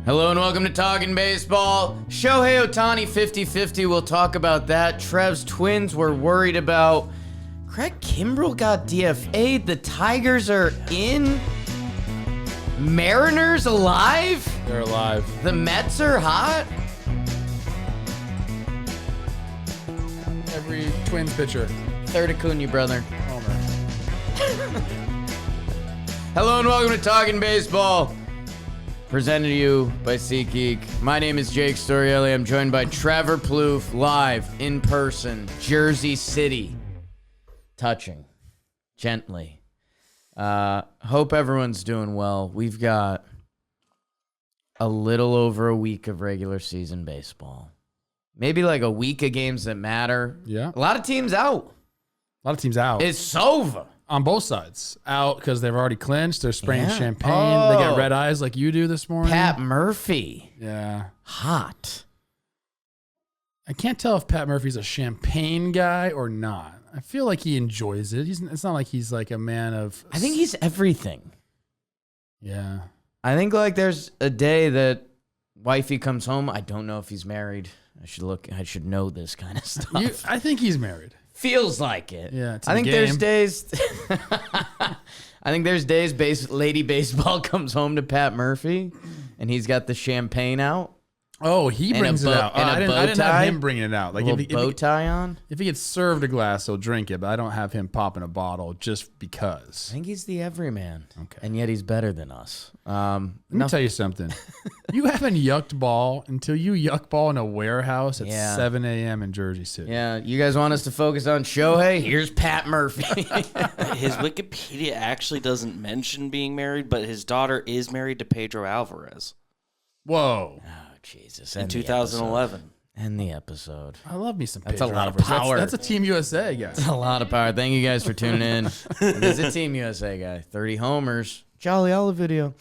Hello and welcome to Talkin' Baseball. Shohei Ohtani 50-50. We'll talk about that. Trev's Twins were worried about. Craig Kimbrel got DFA'd. The Tigers are in. Mariners alive? They're alive. The Mets are hot? Every Twins pitcher. Third Acuna, brother. Homer. Hello and welcome to Talkin' Baseball. Presented to you by SeatGeek. My name is Jake Storielli. I'm joined by Trevor Plouffe, live, in person, Jersey City. Touching. Gently. Hope everyone's doing well. We've got a little over a week of regular season baseball. Maybe like a week of games that matter. Yeah. A lot of teams out. A lot of teams out. It's over. On both sides. Out because they've already clinched. They're spraying champagne. Oh. They got red eyes like you do this morning. Pat Murphy. Yeah. Hot. I can't tell if Pat Murphy's a champagne guy or not. I feel like he enjoys it. It's not like he's like a man of... I think he's everything. Yeah. I think like there's a day that wifey comes home. I don't know if he's married. I should know this kind of stuff. I think he's married. Feels like it. Yeah. I think there's days. I think there's days Lady Baseball comes home to Pat Murphy, and he's got the champagne out. Oh, he brings it out. I didn't have him bringing it out. Like a little bow tie on. If he gets served a glass, he'll drink it, but I don't have him popping a bottle just because. I think he's the everyman. Okay. And yet he's better than us. Let me tell you something. You haven't yucked ball until you yuck ball in a warehouse at 7 a.m. in Jersey City. Yeah, you guys want us to focus on Shohei? Here's Pat Murphy. His Wikipedia actually doesn't mention being married, but his daughter is married to Pedro Alvarez. Whoa. Oh, Jesus. In 2011. End the episode. I love me some That's Pedro a lot of Alvarez. power. That's a Team USA guy. That's a lot of power. Thank you guys for tuning in. He's a Team USA guy. 30 homers. Jolly Olive video.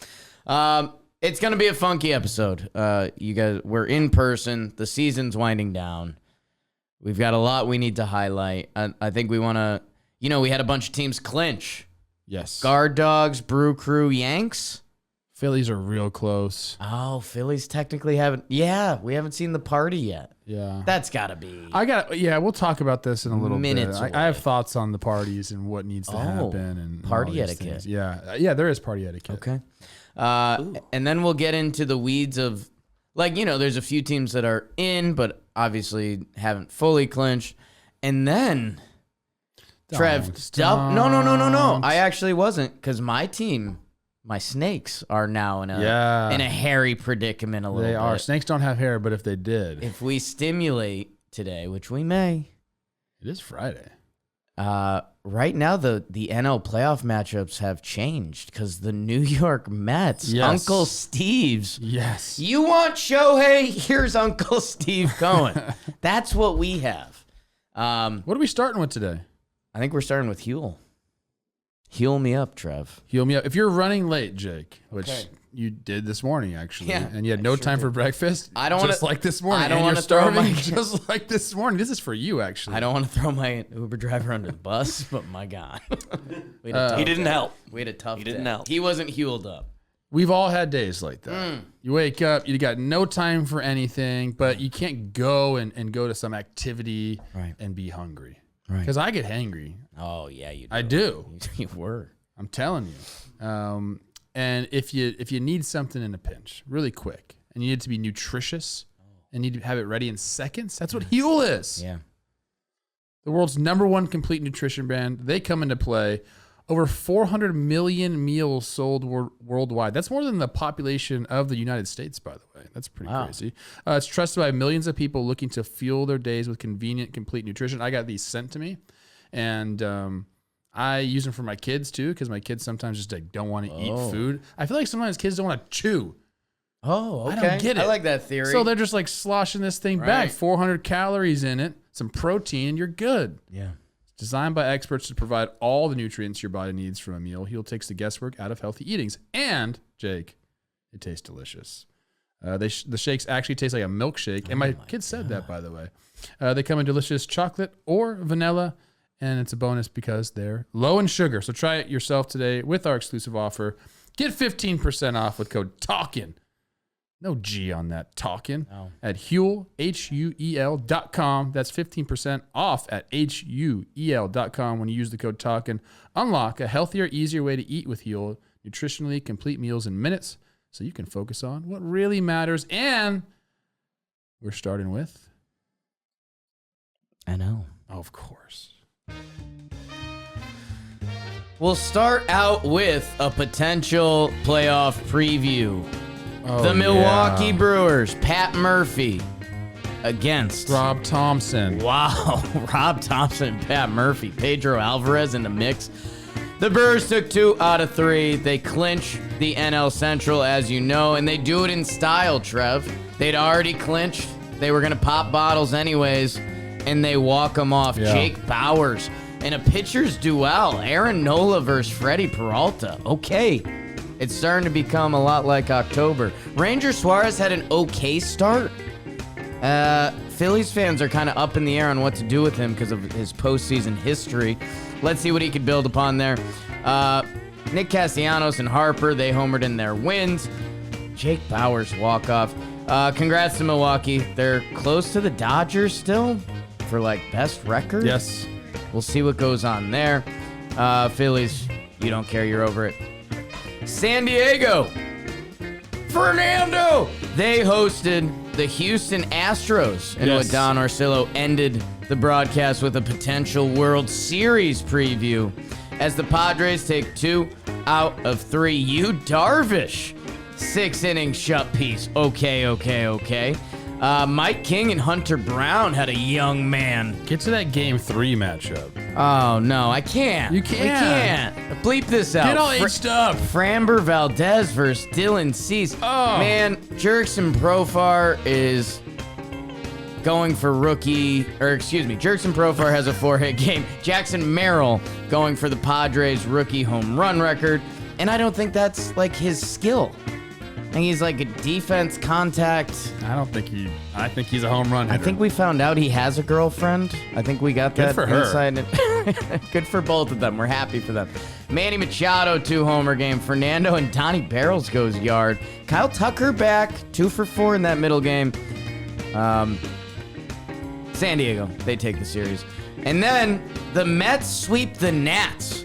It's going to be a funky episode. You guys, we're in person. The season's winding down. We've got a lot we need to highlight. I think we want to, we had a bunch of teams clinch. Yes. Guard Dogs, Brew Crew, Yanks. Phillies are real close. Oh, Phillies technically haven't. Yeah, we haven't seen the party yet. Yeah. That's got to be. We'll talk about this in a little bit. Away. I have thoughts on the parties and what needs to happen. And party all these etiquette. things. Yeah, there is party etiquette. Okay. And then we'll get into the weeds of, there's a few teams that are in, but obviously haven't fully clinched. And then, Trev, no. I actually wasn't, because my team, my Snakes, are now in a hairy predicament a little bit. They are. Snakes don't have hair, but if they did. If we stimulate today, which we may. It is Friday. Right now, the NL playoff matchups have changed because the New York Mets, Uncle Steve's. Yes. You want Shohei? Here's Uncle Steve going. That's what we have. What are we starting with today? I think we're starting with Huel. Heal me up, Trev. Heal me up. If you're running late, Jake, which you did this morning, actually, and you had no time for breakfast, I don't just like this morning. I don't want to throw my just like this morning. This is for you, actually. I don't want to throw my Uber driver under the bus, but my God, he didn't help. We had a tough. He didn't help. He wasn't healed up. We've all had days like that. You wake up, you got no time for anything, but you can't go and go to some activity and be hungry. Right. Because I get hangry. Oh yeah, you do. I do. You were. I'm telling you. And if you need something in a pinch, really quick, and you need it to be nutritious, and need to have it ready in seconds, that's what Huel is. Yeah. The world's #1 complete nutrition brand. They come into play. Over 400 million meals sold worldwide. That's more than the population of the United States, by the way. That's pretty crazy. It's trusted by millions of people looking to fuel their days with convenient, complete nutrition. I got these sent to me, and I use them for my kids, too, because my kids sometimes just don't want to eat food. I feel like sometimes kids don't want to chew. Oh, okay. I don't get it. I like that theory. So they're just like sloshing this thing back. 400 calories in it, some protein, and you're good. Yeah. Designed by experts to provide all the nutrients your body needs from a meal, Huel takes the guesswork out of healthy eatings. And, Jake, it tastes delicious. The shakes actually taste like a milkshake. And my kids said that, by the way. They come in delicious chocolate or vanilla. And it's a bonus because they're low in sugar. So try it yourself today with our exclusive offer. Get 15% off with code TALKIN No G on that. Talkin. No. At Huel, HUEL.com. That's 15% off at HUEL.com when you use the code Talkin. Unlock a healthier, easier way to eat with Huel. Nutritionally complete meals in minutes so you can focus on what really matters. And we're starting with... I know. Oh, of course. We'll start out with a potential playoff preview. The Milwaukee Brewers, Pat Murphy against Rob Thompson. Wow, Rob Thompson and Pat Murphy. Pedro Alvarez in the mix. The Brewers took 2 out of 3. They clinch the NL Central, as you know, and they do it in style, Trev. They'd already clinched. They were going to pop bottles anyways, and they walk them off. Yeah. Jake Bauers in a pitcher's duel. Aaron Nola versus Freddie Peralta. Okay. It's starting to become a lot like October. Ranger Suarez had an okay start. Phillies fans are kind of up in the air on what to do with him because of his postseason history. Let's see what he could build upon there. Nick Castellanos and Harper, they homered in their wins. Jake Bauers walk-off. Congrats to Milwaukee. They're close to the Dodgers still for, like, best record. Yes. We'll see what goes on there. Phillies, you don't care. You're over it. San Diego, Fernando. They hosted the Houston Astros, and what Don Orsillo ended the broadcast with a potential World Series preview as the Padres take 2 out of 3. Yu Darvish, 6-inning shut piece. Okay. Mike King and Hunter Brown had a young man. Get to that Game 3 matchup. Oh, no, I can't. You can't. We can't. Bleep this out. Get all aged up. Framber Valdez versus Dylan Cease. Oh. Man, Jurickson Profar is going for Jurickson Profar has a 4-hit game. Jackson Merrill going for the Padres rookie home run record. And I don't think that's, like, his skill. I think he's like a defense contact. I think he's a home run hitter. I think we found out he has a girlfriend. I think we got that Good for her. inside. Good for both of them. We're happy for them. Manny Machado, 2-homer game. Fernando and Donnie Barrels goes yard. Kyle Tucker back, 2 for 4 in that middle game. San Diego, they take the series. And then the Mets sweep the Nats.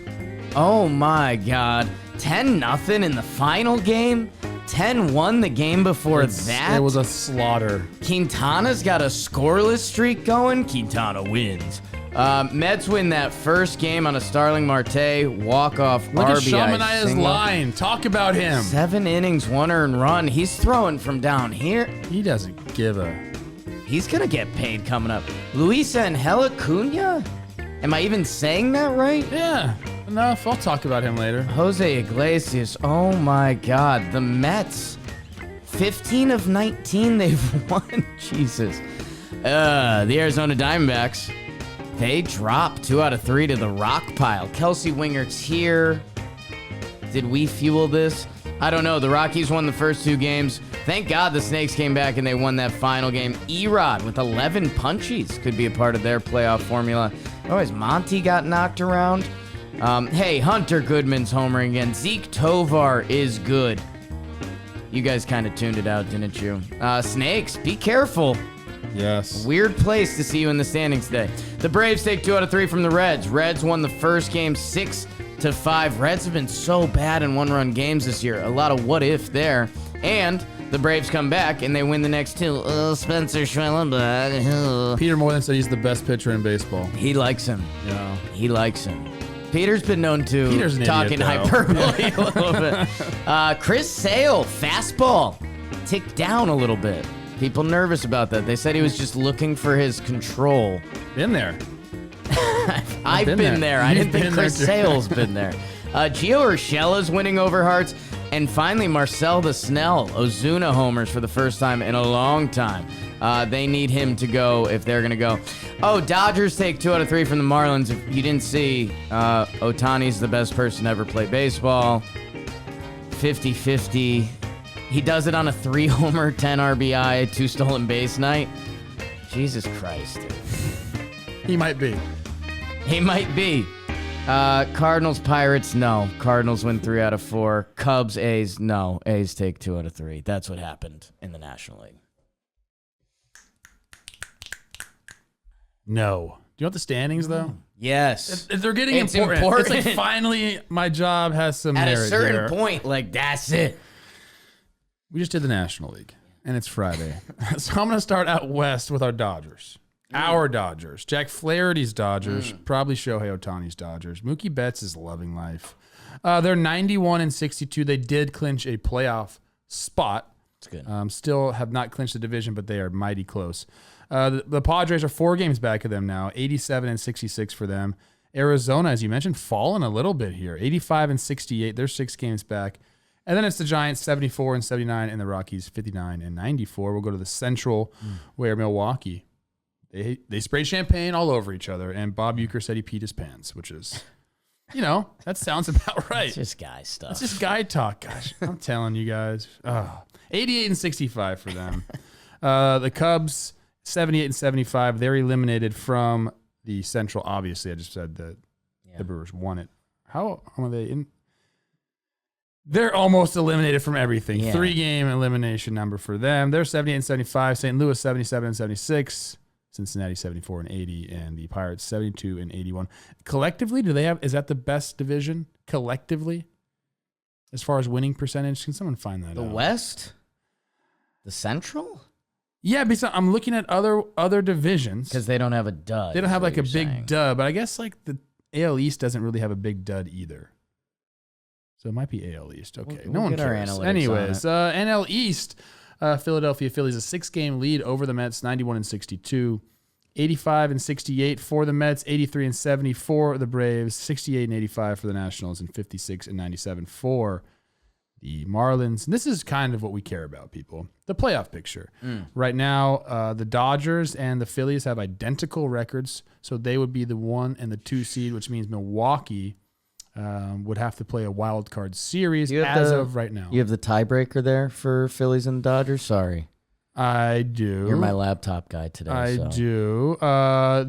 Oh my God. 10-0 in the final game. 10-1 the game before that. It was a slaughter. Quintana's got a scoreless streak going. Quintana wins. Mets win that first game on a Starling Marte walk-off Look at RBI Sean Manaya's single. line. Talk about him. 7 innings, 1 earned run. He's throwing from down here. He doesn't give a... He's going to get paid coming up. Luisangel Acuna? Am I even saying that right? Yeah, enough. I'll talk about him later. Jose Iglesias. Oh, my God. The Mets. 15 of 19 they've won. Jesus. The Arizona Diamondbacks. They dropped 2 out of 3 to the rock pile. Kelsey Wingert's here. Did we fuel this? I don't know. The Rockies won the first 2 games. Thank God the Snakes came back and they won that final game. Erod with 11 punchies could be a part of their playoff formula. Otherwise, Monty got knocked around. Hey, Hunter Goodman's homering again. Zeke Tovar is good. You guys kind of tuned it out, didn't you? Snakes, be careful. Yes. Weird place to see you in the standings today. The Braves take 2 out of 3 from the Reds. Reds won the first game 6-5. Reds have been so bad in 1-run games this year. A lot of what if there. And the Braves come back and they win the next 2. Spencer Schwellenbach. Peter Moylan said he's the best pitcher in baseball. He likes him. Yeah. He likes him. Peter's been known to Peter's an talk in idiot, though. hyperbole a little bit. Chris Sale, fastball, ticked down a little bit. People nervous about that. They said he was just looking for his control. Been there. I've been there. I You've didn't think been Chris there, too. Sale's been there. Gio Urshela's winning over Hearts. And finally, Marcel the Snell, Ozuna homers for the first time in a long time. They need him to go if they're going to go. Oh, Dodgers take 2 out of 3 from the Marlins. If you didn't see, Ohtani's the best person to ever play baseball. 50-50. He does it on a 3-homer, 10 RBI, 2 stolen base night. Jesus Christ, dude. He might be. He might be. Cardinals, Pirates, no. Cardinals win 3 out of 4. Cubs, A's, no. A's take 2 out of 3. That's what happened in the National League. No. Do you know what the standings, though? Yes. They're getting It's important. important. It's like finally my job has some At a merit certain here. point, like, that's it. We just did the National League, and it's Friday. So I'm going to start out west with our Dodgers. Our Dodgers. Jack Flaherty's Dodgers. Probably Shohei Ohtani's Dodgers. Mookie Betts is loving life. They're 91-62. They did clinch a playoff spot. That's good. Still have not clinched the division, but they are mighty close. The Padres are 4 games back of them now. 87-66 for them. Arizona, as you mentioned, fallen a little bit here. 85-68. They're 6 games back. And then it's the Giants, 74-79, and the Rockies, 59-94. We'll go to the Central, where Milwaukee, they sprayed champagne all over each other, and Bob Uecker said he peed his pants, which is, that sounds about right. It's just guy stuff. It's just guy talk. Gosh, I'm telling you guys. 88-65 for them. The Cubs, 78-75. They're eliminated from the Central. Obviously, I just said that the Brewers won it. How are they in? They're almost eliminated from everything. Yeah. 3-game elimination number for them. They're 78-75. St. Louis 77-76. Cincinnati 74-80, and the Pirates 72-81. Collectively, is that the best division collectively as far as winning percentage? Can someone find that out? The West? The Central? Yeah, because I'm looking at other divisions. Because they don't have a dud. They don't have is like a what you're big saying. dud, but I guess like the AL East doesn't really have a big dud either. So it might be AL East. Okay, We'll no one get our cares. analytics on Anyways, it. NL East, Philadelphia Phillies, a 6-game lead over the Mets, 91-62. 85-68 for the Mets, 83-70 for the Braves, 68-85 for the Nationals, and 56-97 for the Marlins. And this is kind of what we care about, people. The playoff picture. Right now, the Dodgers and the Phillies have identical records, so they would be the 1 and the 2 seed, which means Milwaukee would have to play a wild card series of right now. You have the tiebreaker there for Phillies and Dodgers? Sorry. I do. You're my laptop guy today. I so. do.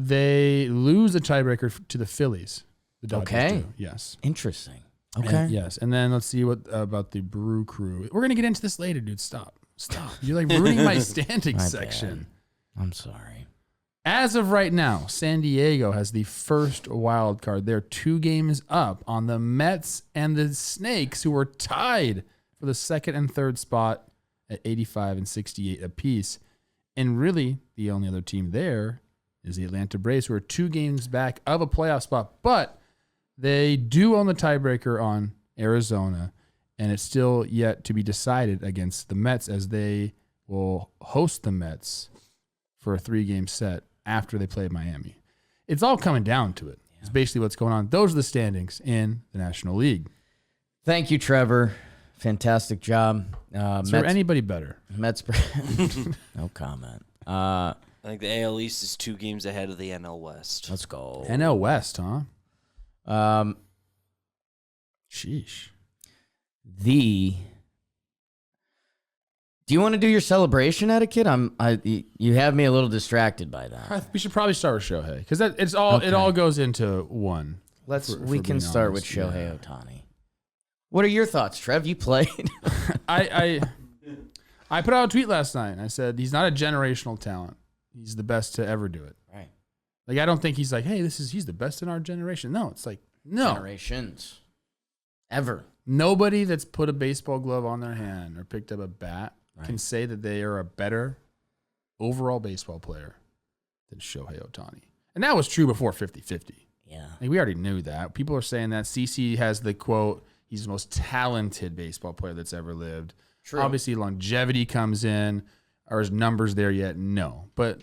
They lose the tiebreaker to the Phillies. The Dodgers Okay. do. Yes. Interesting. And- Okay. yes. And then let's see what about the Brew Crew. We're gonna get into this later, dude. Stop. You're like ruining my standings My section. bad. I'm sorry. As of right now, San Diego has the first wild card. They're 2 games up on the Mets and the Snakes, who are tied for the 2nd and 3rd spot at 85-68 apiece. And really, the only other team there is the Atlanta Braves, who are 2 games back of a playoff spot. But they do own the tiebreaker on Arizona, and it's still yet to be decided against the Mets, as they will host the Mets for a 3-game set after they play Miami. It's all coming down to it. It's basically what's going on. Those are the standings in the National League. Thank you, Trevor. Fantastic job. Is there anybody better? Mets. No comment. I think the AL East is 2 games ahead of the NL West. Let's go. NL West, huh? Sheesh. Do you want to do your celebration etiquette? You have me a little distracted by that. We should probably start with Shohei, because it all goes into one. We can being start with honest, Shohei yeah. Ohtani. What are your thoughts, Trev? You played. I put out a tweet last night, and I said he's not a generational talent. He's the best to ever do it. Right. Like, I don't think he's like, hey, he's the best in our generation. No, it's like, no. Generations. Ever. Nobody that's put a baseball glove on their hand or picked up a bat Right. can say that they are a better overall baseball player than Shohei Ohtani. And that was true before 50-50. Yeah. Like, we already knew that. People are saying that. CC has the quote, he's the most talented baseball player that's ever lived. True. Obviously, longevity comes in. Are his numbers there yet? No. But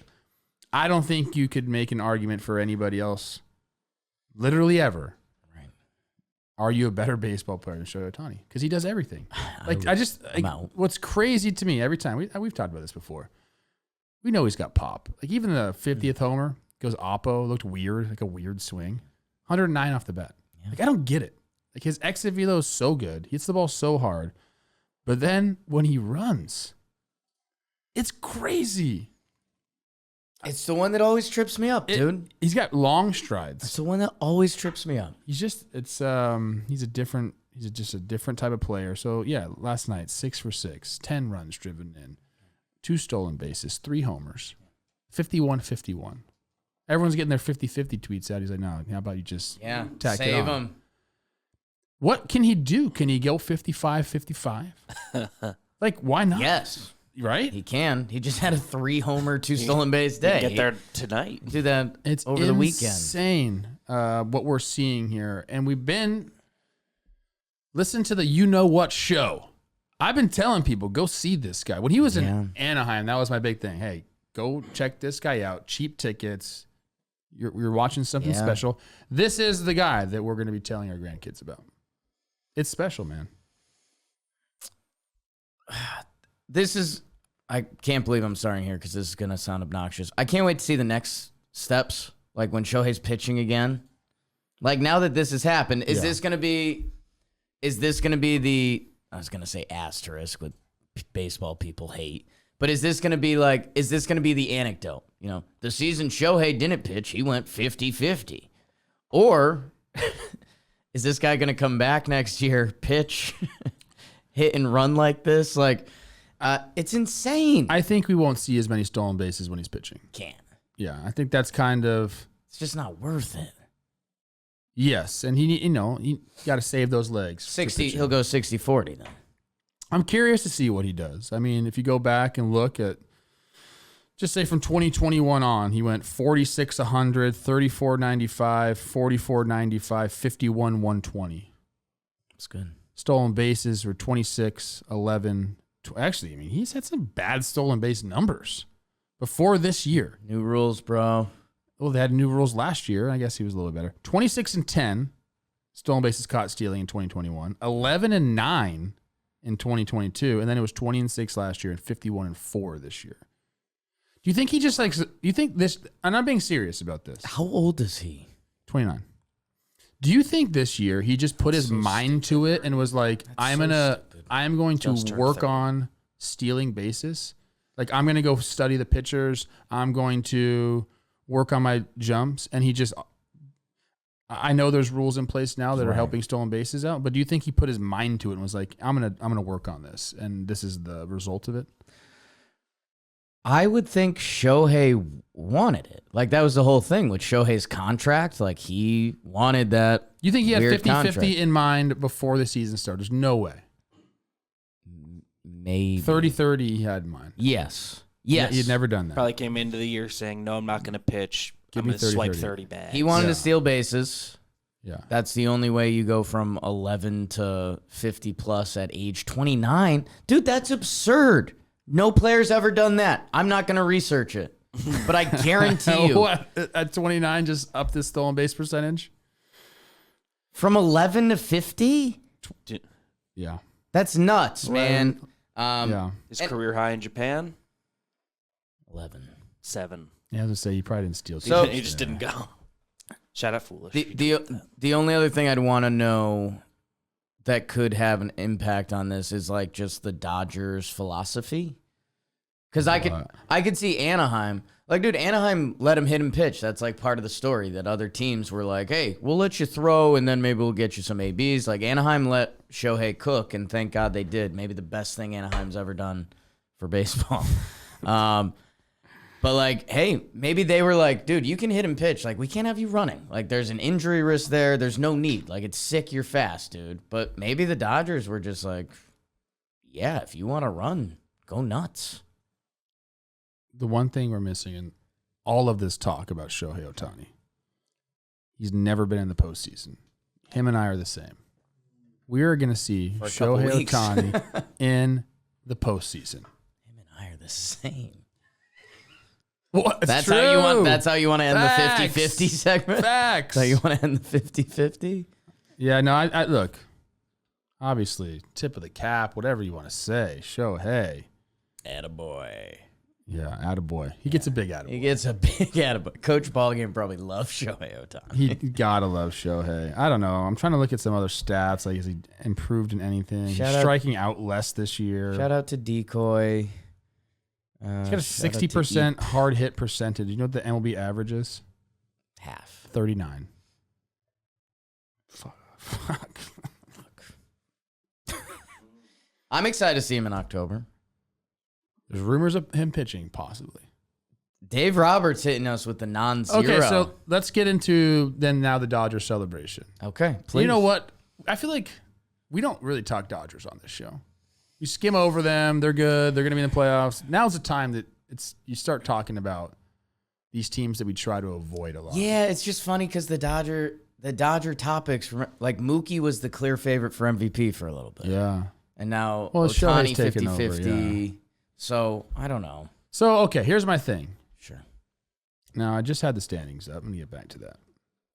I don't think you could make an argument for anybody else, literally ever. Right. Are you a better baseball player than Shohei Ohtani? Because he does everything. I'm out. What's crazy to me every time, we've talked about this before. We know he's got pop. Like, even the 50th homer goes oppo, looked weird, like a weird swing. 109 off the bat. Yeah. Like, I don't get it. Like, his exit velo is so good. He hits the ball so hard. But then when he runs, it's crazy. It's the one that always trips me up, dude. He's got long strides. It's the one that always trips me up. He's just just a different type of player. So yeah, last night 6 for 6, 10 runs driven in, 2 stolen bases, 3 homers, 51-51. Everyone's getting their 50-50 tweets out. He's like, no, how about you just tack it on? Save him. What can he do? Can he go 55-55? Like, why not? Yes. Right? He can. He just had a 3-homer, 2 stolen base day. Get there tonight. Do that It's over the weekend. Insane what we're seeing here. And we've been listen to the what show. I've been telling people, go see this guy. When he was in Anaheim, that was my big thing. Hey, go check this guy out. Cheap tickets. You're watching something special. This is the guy that we're going to be telling our grandkids about. It's special, man. I can't believe I'm starting here because this is going to sound obnoxious. I can't wait to see the next steps, like when Shohei's pitching again. Like now that this has happened, is this going to be the, I was going to say asterisk, what baseball people hate, but is this going to be the anecdote? You know, the season Shohei didn't pitch, he went 50-50. Or is this guy going to come back next year, pitch, hit and run like this? Like, it's insane. I think we won't see as many stolen bases when he's pitching. Can't. Yeah, I think that's kind of... It's just not worth it. Yes, and he got to save those legs. 60, he'll go 60-40 then. I'm curious to see what he does. I mean, if you go back and look at, just say from 2021 on, he went 46-100, 34-95, 44-95, 51-120. That's good. Stolen bases were 26, 11. Actually, I mean, he's had some bad stolen base numbers before this year. New rules, bro. Well, they had new rules last year. I guess he was a little better. 26-10 stolen bases caught stealing in 2021. 11-9 in 2022, and then it was 20-6 last year and 51-4 this year. Do you think he just like? Do you think this? I'm not being serious about this. How old is he? 29. Do you think this year he just put his mind to it and was like, I'm going to work on stealing bases. Like I'm gonna go study the pitchers. I'm going to work on my jumps, and he just. I know there's rules in place now that are helping stolen bases out, but do you think he put his mind to it and was like, I'm gonna work on this, and this is the result of it? I would think Shohei wanted it. Like, that was the whole thing with Shohei's contract. Like, he wanted that. You think he had 50-50 contract. in mind before the season started? There's no way. Maybe. 30-30 he had in mind. Yes. He had never done that. Probably came into the year saying, no, I'm not going to pitch. I'm going to swipe 30 bags. He wanted to steal bases. Yeah. That's the only way you go from 11 to 50 plus at age 29. Dude, that's absurd. No player's ever done that. I'm not going to research it, but I guarantee you. What? At 29, just up this stolen base percentage? From 11 to 50? Yeah. That's nuts, man. Yeah. His career high in Japan? 11. 7. Yeah, I was going to say, he probably didn't steal. So- He just didn't go. Shout out Foolish. The only other thing I'd want to know that could have an impact on this is like just the Dodgers' philosophy. Because I could see Anaheim. Like, dude, Anaheim let him hit and pitch. That's like part of the story that other teams were like, hey, we'll let you throw and then maybe we'll get you some ABs. Like, Anaheim let Shohei cook, and thank God they did. Maybe the best thing Anaheim's ever done for baseball. But like, hey, maybe they were like, dude, you can hit and pitch. Like, we can't have you running. Like, there's an injury risk there. There's no need. Like, it's sick. You're fast, dude. But maybe the Dodgers were just like, yeah, if you want to run, go nuts. The one thing we're missing in all of this talk about Shohei Ohtani, he's never been in the postseason. Him and I are the same. We are going to see Shohei Ohtani in the postseason. Him and I are the same. What? That's true. That's how you want to end Facts. the 50-50 segment? Facts. That's how you want to end the 50-50? Yeah, no, I look, obviously, tip of the cap, whatever you want to say. Shohei. Attaboy. Yeah, attaboy. He gets a big attaboy. He gets a big attaboy. Coach Ballgame probably loves Shohei Ohtani. He gotta love Shohei. I don't know. I'm trying to look at some other stats. Like, has he improved in anything? He's striking out less this year. Shout out to Decoy. He's got a 60% hard hit percentage. You know what the MLB average is? Half. 39. Fuck. I'm excited to see him in October. There's rumors of him pitching, possibly. Dave Roberts hitting us with the non-zero. Okay, so let's get into now the Dodgers celebration. Okay, please. You know what? I feel like we don't really talk Dodgers on this show. We skim over them. They're good. They're going to be in the playoffs. Now's the time that you start talking about these teams that we try to avoid a lot. Yeah, it's just funny because the Dodger topics, like Mookie was the clear favorite for MVP for a little bit. Yeah. And now Ohtani Ohtani 50-50. Yeah. So, I don't know. So, okay, here's my thing. Sure. Now, I just had the standings up. Let me get back to that.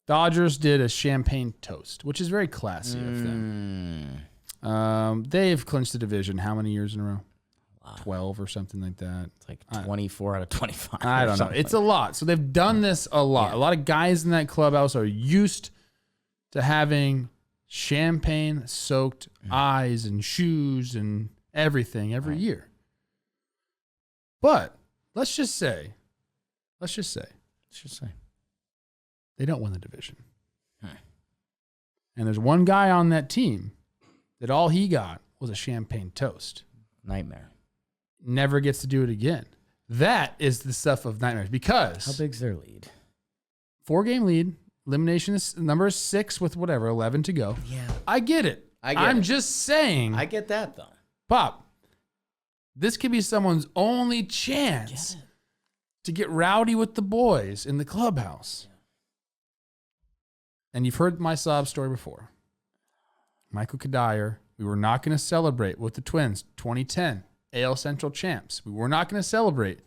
Dodgers did a champagne toast, which is very classy of them. They've clinched the division how many years in a row? 12 or something like that. It's like 24 out of 25. I don't know. It's a lot. So they've done this a lot. Yeah. A lot of guys in that clubhouse are used to having champagne-soaked eyes and shoes and everything every year. But let's just say they don't win the division. And there's one guy on that team that all he got was a champagne toast. Nightmare. Never gets to do it again. That is the stuff of nightmares because... How big's their lead? 4-game lead. Elimination is number 6 with 11 to go. Yeah. I get it. I'm just saying. I get that, though. Pop, this could be someone's only chance to get rowdy with the boys in the clubhouse. Yeah. And you've heard my sob story before. Michael Kadire, we were not going to celebrate with the Twins 2010 AL Central champs. We were not going to celebrate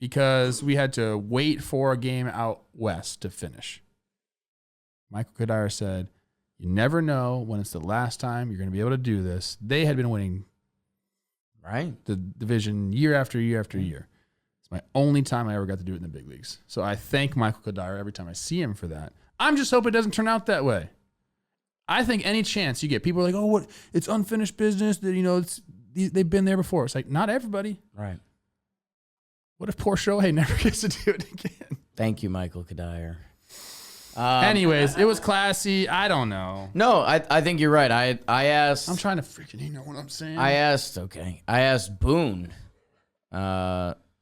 because we had to wait for a game out west to finish. Michael Kadire said, you never know when it's the last time you're going to be able to do this. They had been winning the division year after year after year. It's my only time I ever got to do it in the big leagues. So I thank Michael Kadire every time I see him for that. I'm just hoping it doesn't turn out that way. I think any chance you get, people are like, oh, what? It's unfinished business. That they've been there before. It's like, not everybody. Right. What if poor Shohei never gets to do it again? Thank you, Michael Kadire. Anyways, it was classy. I don't know. No, I think you're right. I asked. I'm trying to freaking, you know what I'm saying? I asked Boone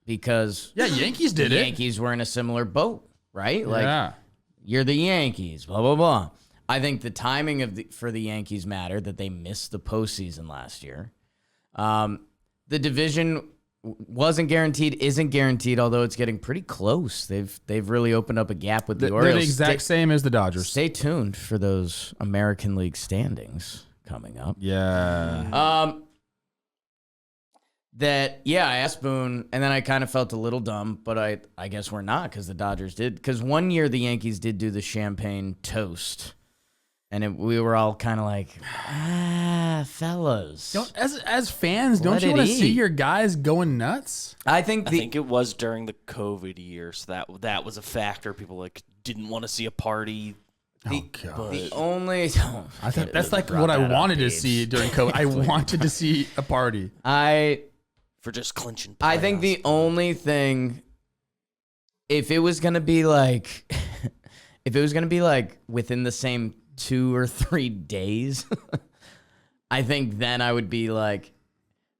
because Yankees did the it. Yankees were in a similar boat, right? Like, yeah. You're the Yankees, blah blah blah. I think the timing for the Yankees mattered, that they missed the postseason last year. The division wasn't guaranteed, isn't guaranteed, although it's getting pretty close. They've really opened up a gap with the Orioles. They're the exact same as the Dodgers. Stay tuned for those American League standings coming up. Yeah. I asked Boone, and then I kind of felt a little dumb, but I guess we're not, because the Dodgers did. Because one year the Yankees did do the champagne toast. And we were all kind of like, fellas. As fans, don't you want to see your guys going nuts? I think it was during the COVID year, so that was a factor. People didn't want to see a party. The only that's like what I wanted to see during COVID. I wanted to see a party. For just clinching. I think the only thing, if it was gonna be like within the same 2 or 3 days, I think then I would be like,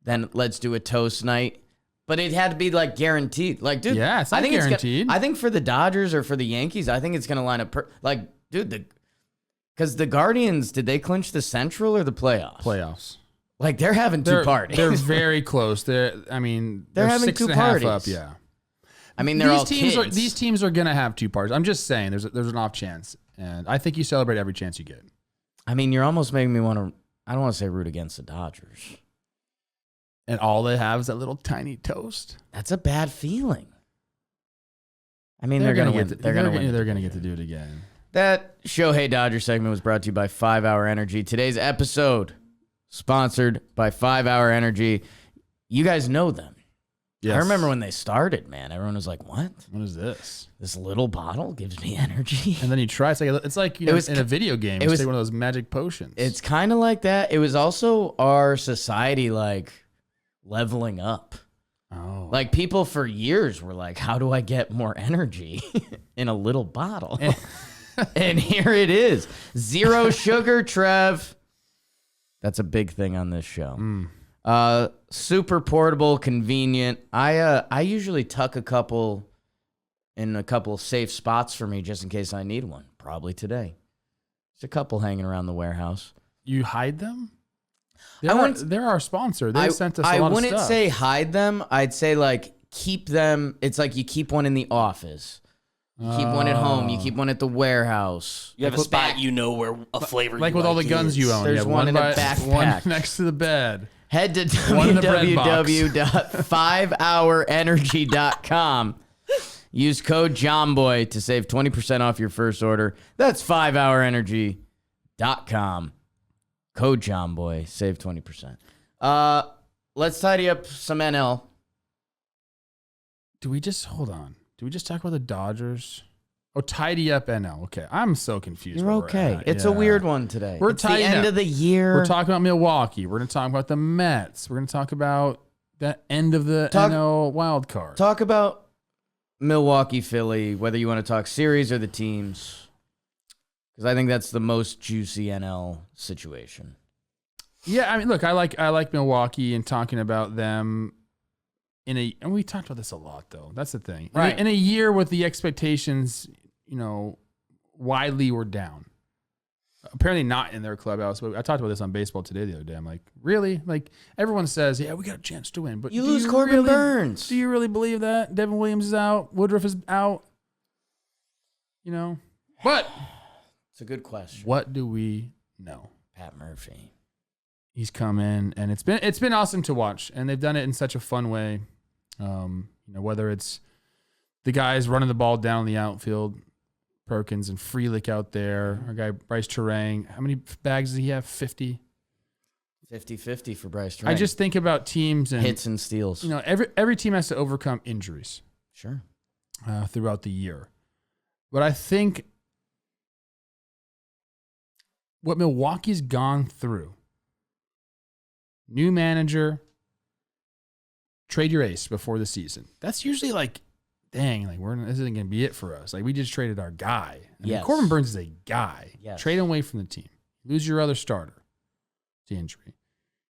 then let's do a toast night. But it had to be like guaranteed. Like, dude, yeah, it's not guaranteed. I think for the Dodgers or for the Yankees, I think it's gonna line up because the Guardians, did they clinch the Central or the playoffs? Playoffs. Like, they're having two parties. They're very close. They're having 2 parties. Up, yeah. I mean, these these teams are gonna have 2 parties. I'm just saying, there's an off chance. And I think you celebrate every chance you get. I mean, you're almost making me want to, I don't want to say root against the Dodgers. And all they have is that little tiny toast. That's a bad feeling. I mean, they're going to win. They're going to get to do it again. That Shohei Dodger segment was brought to you by 5 Hour Energy. Today's episode sponsored by 5 Hour Energy. You guys know them. Yes. I remember when they started, man. Everyone was like, what? What is this? This little bottle gives me energy. And then you try. It's like in a video game. It's like one of those magic potions. It's kind of like that. It was also our society, like, leveling up. Oh. Like people for years were like, how do I get more energy in a little bottle? And here it is. 0 sugar, Trev. That's a big thing on this show. Super portable, convenient. I usually tuck a couple in a couple of safe spots for me just in case I need one. Probably today. There's a couple hanging around the warehouse. You hide them? They're our sponsor. They sent us a lot of stuff. I wouldn't say hide them. I'd say like keep them. It's like you keep one in the office. You keep one at home. You keep one at the warehouse. You have a spot where a flavor like you with all the guns you own. There's one in a backpack. One next to the bed. Head to www.5hourenergy.com. Use code JOHNBOY to save 20% off your first order. That's 5hourenergy.com. Code JOHNBOY. Save 20%. Let's tidy up some NL. Hold on. Do we just talk about the Dodgers? Oh, tidy up NL. Okay. I'm so confused. You're okay. It's a weird one today. It's the end of the year. We're talking about Milwaukee. We're going to talk about the Mets. We're going to talk about the end of the NL wild card. Talk about Milwaukee, Philly, whether you want to talk series or the teams. Because I think that's the most juicy NL situation. Yeah, I mean, look, I like Milwaukee and talking about them and we talked about this a lot, though. That's the thing. Right. In a year with the expectations, widely were down. Apparently not in their clubhouse. But I talked about this on Baseball Today the other day. I'm like, really? Like, everyone says, yeah, we got a chance to win. But you lose Corbin Burns. Do you really believe that? Devin Williams is out. Woodruff is out. But it's a good question. What do we know? Pat Murphy. He's come in, and it's been awesome to watch, and they've done it in such a fun way. Whether it's the guys running the ball down the outfield, Perkins and Frelick out there, our guy Bryce Terang. How many bags does he have? 50? 50-50 for Bryce Terang. I just think about teams and hits and steals. Every team has to overcome injuries. Sure. Throughout the year. But I think what Milwaukee's gone through, new manager, trade your ace before the season. That's usually like, dang, like this isn't going to be it for us. Like we just traded our guy. Yes. Corbin Burns is a guy. Yes. Trade him away from the team. Lose your other starter to injury.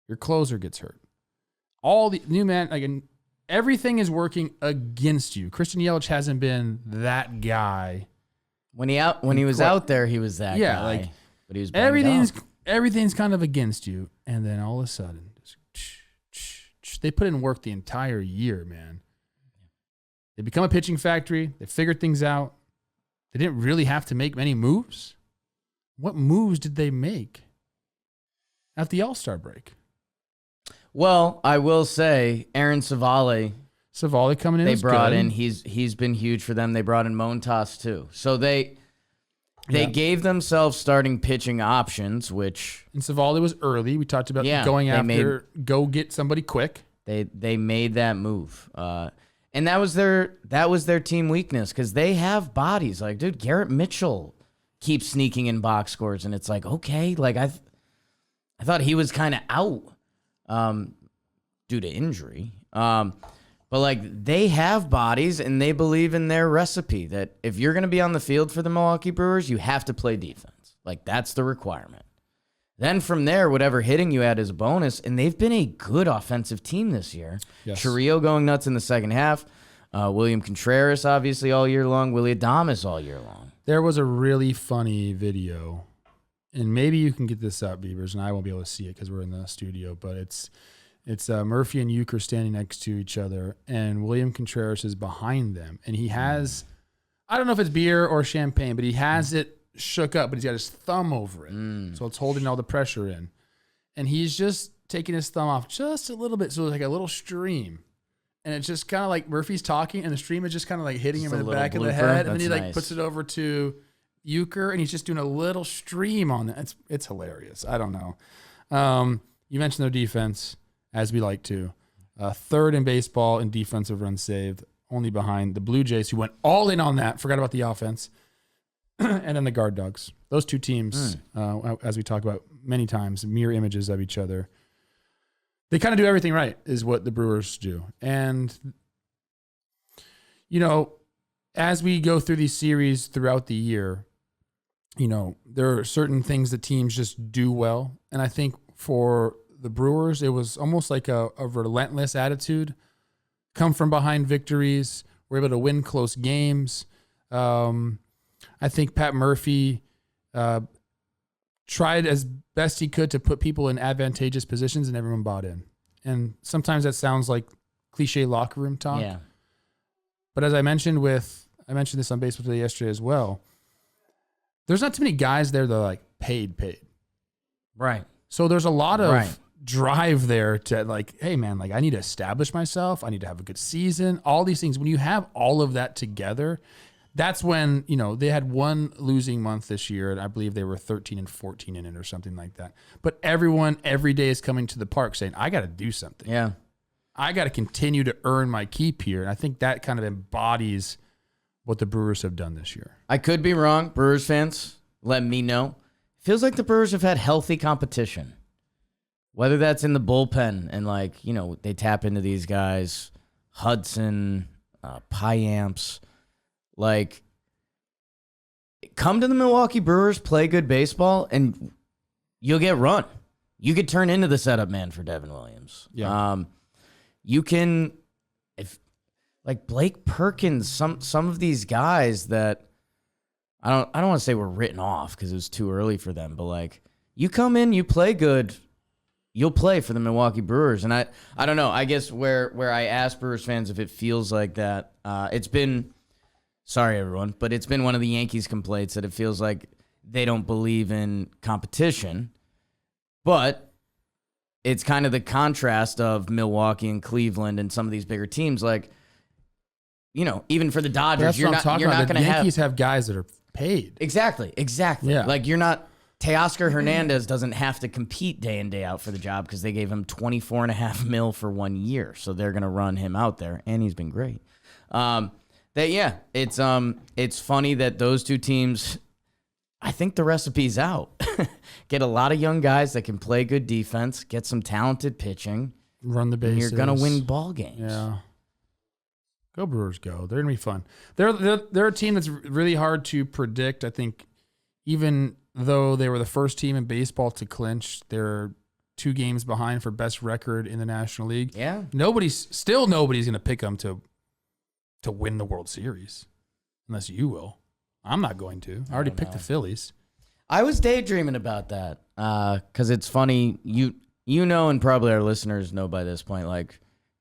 Your closer gets hurt. All the new everything is working against you. Christian Yelich hasn't been that guy. When he was out there, he was that guy. But he was everything's kind of against you, and then all of a sudden, they put in work the entire year, man. They become a pitching factory. They figured things out. They didn't really have to make many moves. What moves did they make at the All-Star break? Well, I will say, Aaron Savali coming in. They brought in. He's been huge for them. They brought in Montas too. So they gave themselves starting pitching options, which and Savali was early. We talked about going after go get somebody quick. They made that move, and that was their team weakness because they have bodies. Like, dude, Garrett Mitchell keeps sneaking in box scores, and it's like, okay, like I thought he was kind of out due to injury. But like they have bodies and they believe in their recipe that if you're going to be on the field for the Milwaukee Brewers, you have to play defense. Like that's the requirement. Then from there, whatever hitting you at is a bonus. And they've been a good offensive team this year. Yes. Chiriot going nuts in the second half. William Contreras, obviously all year long. Willie Adames all year long. There was a really funny video, and maybe you can get this up, Beavers, and I won't be able to see it because we're in the studio, but it's Murphy and Euchre standing next to each other, and William Contreras is behind them. And he has, I don't know if it's beer or champagne, but he has it shook up, but he's got his thumb over it. So it's holding all the pressure in. And he's just taking his thumb off just a little bit. So it's like a little stream. And it's just kind of like Murphy's talking, and the stream is just kind of like hitting him in the back of the head. And then he puts it over to Euchre, and he's just doing a little stream on it. It's hilarious. I don't know. You mentioned their defense. As we like to. Third in baseball in defensive runs saved, only behind the Blue Jays, who went all in on that, forgot about the offense, and then the Guard Dogs. Those two teams, as we talk about many times, mirror images of each other. They kind of do everything right, is what the Brewers do. And, as we go through these series throughout the year, there are certain things that teams just do well. And I think for the Brewers, it was almost like a relentless attitude. Come from behind victories. We're able to win close games. I think Pat Murphy tried as best he could to put people in advantageous positions, and everyone bought in. And sometimes that sounds like cliche locker room talk. Yeah. But as I mentioned this on Baseball Today yesterday as well, there's not too many guys there that are like paid. Right. So there's a lot of drive there to like, hey man, like I need to establish myself. I need to have a good season. All these things. When you have all of that together, that's when, they had one losing month this year, and I believe they were 13-14 in it or something like that. But everyone every day is coming to the park saying, I got to do something. Yeah. I got to continue to earn my keep here. And I think that kind of embodies what the Brewers have done this year. I could be wrong. Brewers fans, let me know. Feels like the Brewers have had healthy competition. Whether that's in the bullpen and they tap into these guys, Hudson, Payoff. Come to the Milwaukee Brewers, play good baseball, and you'll get run. You could turn into the setup man for Devin Williams. Yeah. You can, if Blake Perkins, some of these guys that I don't want to say were written off because it was too early for them, but you come in, you play good, you'll play for the Milwaukee Brewers. And I don't know. I guess where I ask Brewers fans if it feels like that, it's been. Sorry, everyone, but it's been one of the Yankees' complaints that it feels like they don't believe in competition. But it's kind of the contrast of Milwaukee and Cleveland and some of these bigger teams. Even for the Dodgers, you're not going to have... The Yankees have guys that are paid. Exactly. Yeah. You're not... Teoscar Hernandez doesn't have to compete day in, day out for the job because they gave him $24.5 million for 1 year. So they're going to run him out there, and he's been great. It's funny that those two teams, I think the recipe's out. Get a lot of young guys that can play good defense, get some talented pitching, run the bases. And you're gonna win ball games. Yeah. Go Brewers, go! They're gonna be fun. They're a team that's really hard to predict. I think even though they were the first team in baseball to clinch, they're 2 games behind for best record in the National League. Yeah. Nobody's gonna pick them to win the World Series, unless you will. I'm not going to. I already picked the Phillies. I was daydreaming about that because it's funny. And probably our listeners know by this point,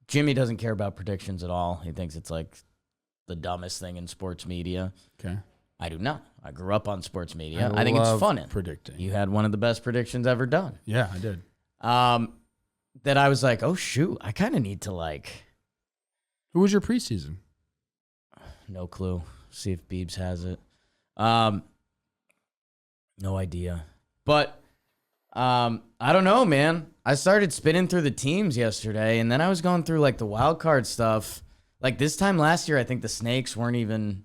Jimmy doesn't care about predictions at all. He thinks it's the dumbest thing in sports media. Okay. I do not. I grew up on sports media. I think it's fun. Predicting. You had one of the best predictions ever done. Yeah, I did. That I was like, oh, shoot. I kind of need to Who was your preseason? No clue. See if Biebs has it. No idea. But I don't know, man. I started spinning through the teams yesterday, and then I was going through the wild card stuff. This time last year, I think the Snakes weren't even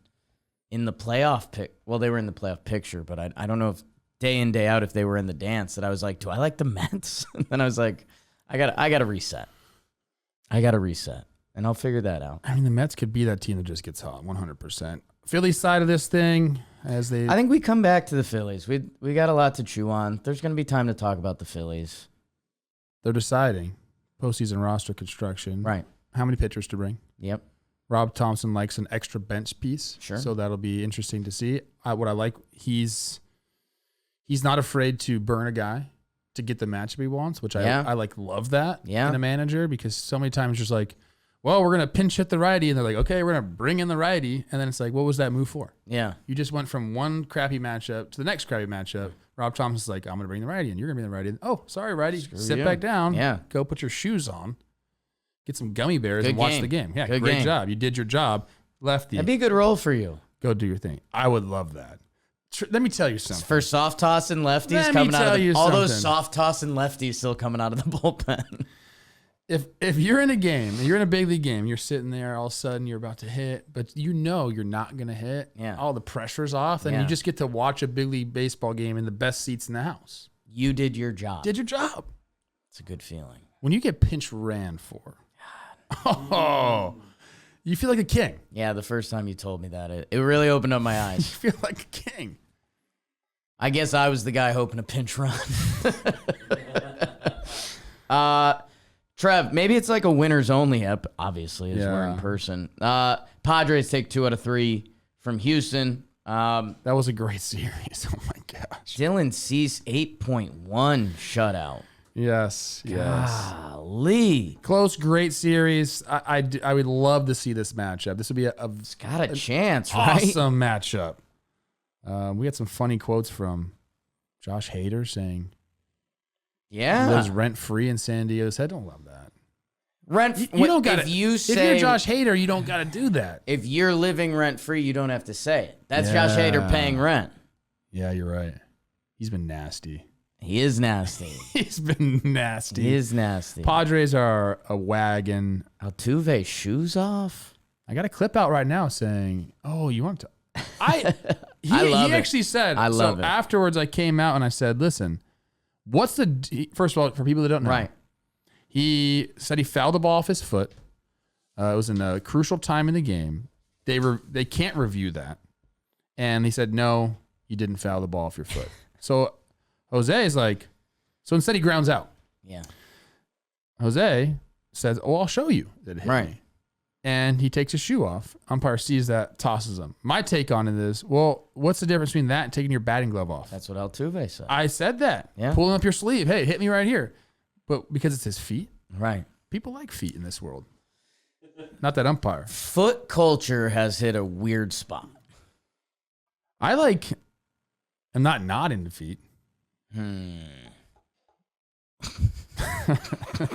in the playoff pick. Well, they were in the playoff picture, but I don't know if day in, day out if they were in the dance. That I was like, do I like the Mets? And then I was like, I gotta reset. And I'll figure that out. I mean, the Mets could be that team that just gets hot, 100%. Phillies side of this thing, I think we come back to the Phillies. We got a lot to chew on. There's going to be time to talk about the Phillies. They're deciding postseason roster construction. Right. How many pitchers to bring? Yep. Rob Thompson likes an extra bench piece. Sure. So that'll be interesting to see. What I like, he's not afraid to burn a guy to get the matchup he wants, which I love that in a manager, because so many times just well, we're going to pinch hit the righty. And they're like, okay, we're going to bring in the righty. And then it's like, what was that move for? Yeah. You just went from one crappy matchup to the next crappy matchup. Rob Thompson's like, I'm going to bring the righty in. You're going to bring the righty in. Oh, sorry, righty. Sit back down. Yeah. Go put your shoes on. Get some gummy bears Good and watch game. the game. Yeah, Good great game. job. You did your job. Lefty. That'd be a good role for you. Go do your thing. I would love that. Let me tell you something. For soft tossing lefties Let me coming out tell of you all those something. soft tossing lefties still coming out of the bullpen. If you're in a game, and you're in a big league game, you're sitting there, all of a sudden you're about to hit, but you're not going to hit. Yeah. All the pressure's off, and you just get to watch a big league baseball game in the best seats in the house. You did your job. Did your job. It's a good feeling. when you get pinch ran for, you feel like a king. Yeah, the first time you told me that, it really opened up my You eyes. feel like a king. I guess I was the guy hoping to pinch run. Trev, maybe it's like a winners only ep, obviously, as we're in person. Padres take 2 out of 3 from Houston. That was a great series. Oh my gosh. Dylan Cease 8.1 shutout. Yes. Golly. Close, great series. I would love to see this matchup. This would be It's got a chance, right? awesome matchup. We had some funny quotes from Josh Hader saying, Yeah. he lives rent free in San Diego's head. Don't love that. You don't got to. If you're Josh Hader, you don't got to do that. If you're living rent free, you don't have to say it. That's Josh Hader paying rent. Yeah, you're right. He's been nasty. He is nasty. He's been nasty. He is nasty. Padres are a wagon. Altuve shoes off. I got a clip out right now saying, "Oh, you want to?" He love it. actually said. I love it. Afterwards, I came out and I said, "Listen, what's the first of all for people that don't know? Right. He said he fouled the ball off his foot. It was in a crucial time in the game. They can't review that, and he said, "No, you didn't foul the ball off your foot." So Jose is like, so instead he grounds out. Yeah. Jose says, "Oh, I'll show you that it hit Right. me." And he takes his shoe off. Umpire sees that, tosses him. My take on it is, well, what's the difference between that and taking your batting glove off? That's what Altuve said. I said that. Yeah. Pulling up your sleeve. Hey, hit me right here. But because it's his feet, Right. people like feet in this world. Not that umpire. Foot culture has hit a weird spot. I'm not into feet.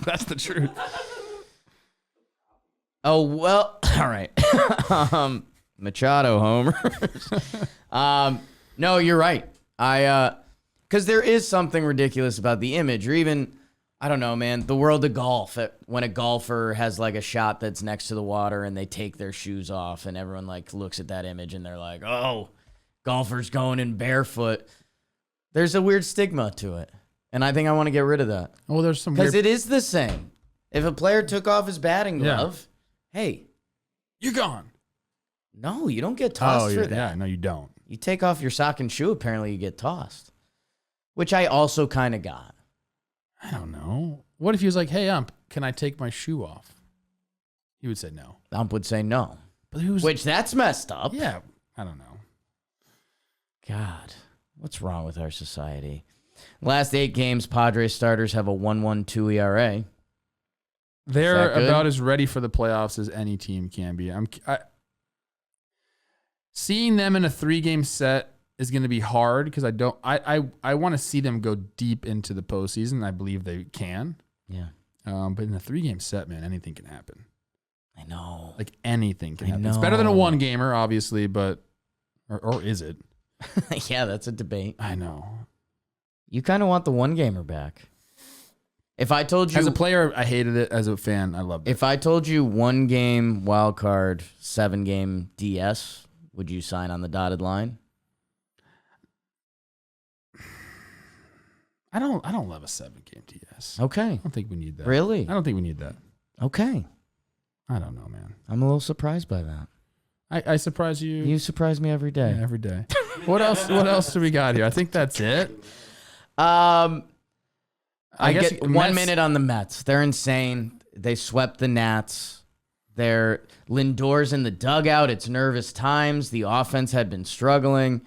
That's the truth. Oh, well, all right. Machado homers. No, you're right. Because there is something ridiculous about the image, or even, I don't know, man, the world of golf. When a golfer has like a shot that's next to the water and they take their shoes off and everyone like looks at that image and they're like, oh, golfer's going in barefoot. There's a weird stigma to it. And I think I want to get rid of that. Oh, there's some Because weird... it is the same. If a player took off his batting glove, hey, You're gone. no, you don't get tossed for that. Yeah, no, you don't. You take off your sock and shoe, apparently you get tossed. Which I also kind of got. I don't know. What if he was like, "Hey, ump, can I take my shoe off?" He would say no. The ump would say no. But who's... Which that's messed up. Yeah, I don't know. God, what's wrong with our society? Last 8 games, Padres starters have a 1.12 ERA. They're that good? about as ready for the playoffs as any team can be. Seeing them in a 3-game set is going to be hard because I want to see them go deep into the postseason. I believe they can. Yeah. But in a 3-game set, man, anything can happen. I know. Like anything can I happen. It's better than a know. 1-gamer, obviously, but or is it? Yeah, that's a debate. I know. You kind of want the 1-gamer back. If I told you... As a player, I hated it. As a fan, I loved it. If I told you 1-game wild card, 7-game DS, would you sign on the dotted line? I don't love a 7-game DS. Okay. I don't think we need that. Really? I don't think we need that. Okay. I don't know, man. I'm a little surprised by that. I surprise you. You surprise me every day. Yeah, every day. What else? What else do we got here? I think that's it. I guess get 1 minute on the Mets. They're insane. They swept the Nats. Lindor's in the dugout. It's nervous times. The offense had been struggling.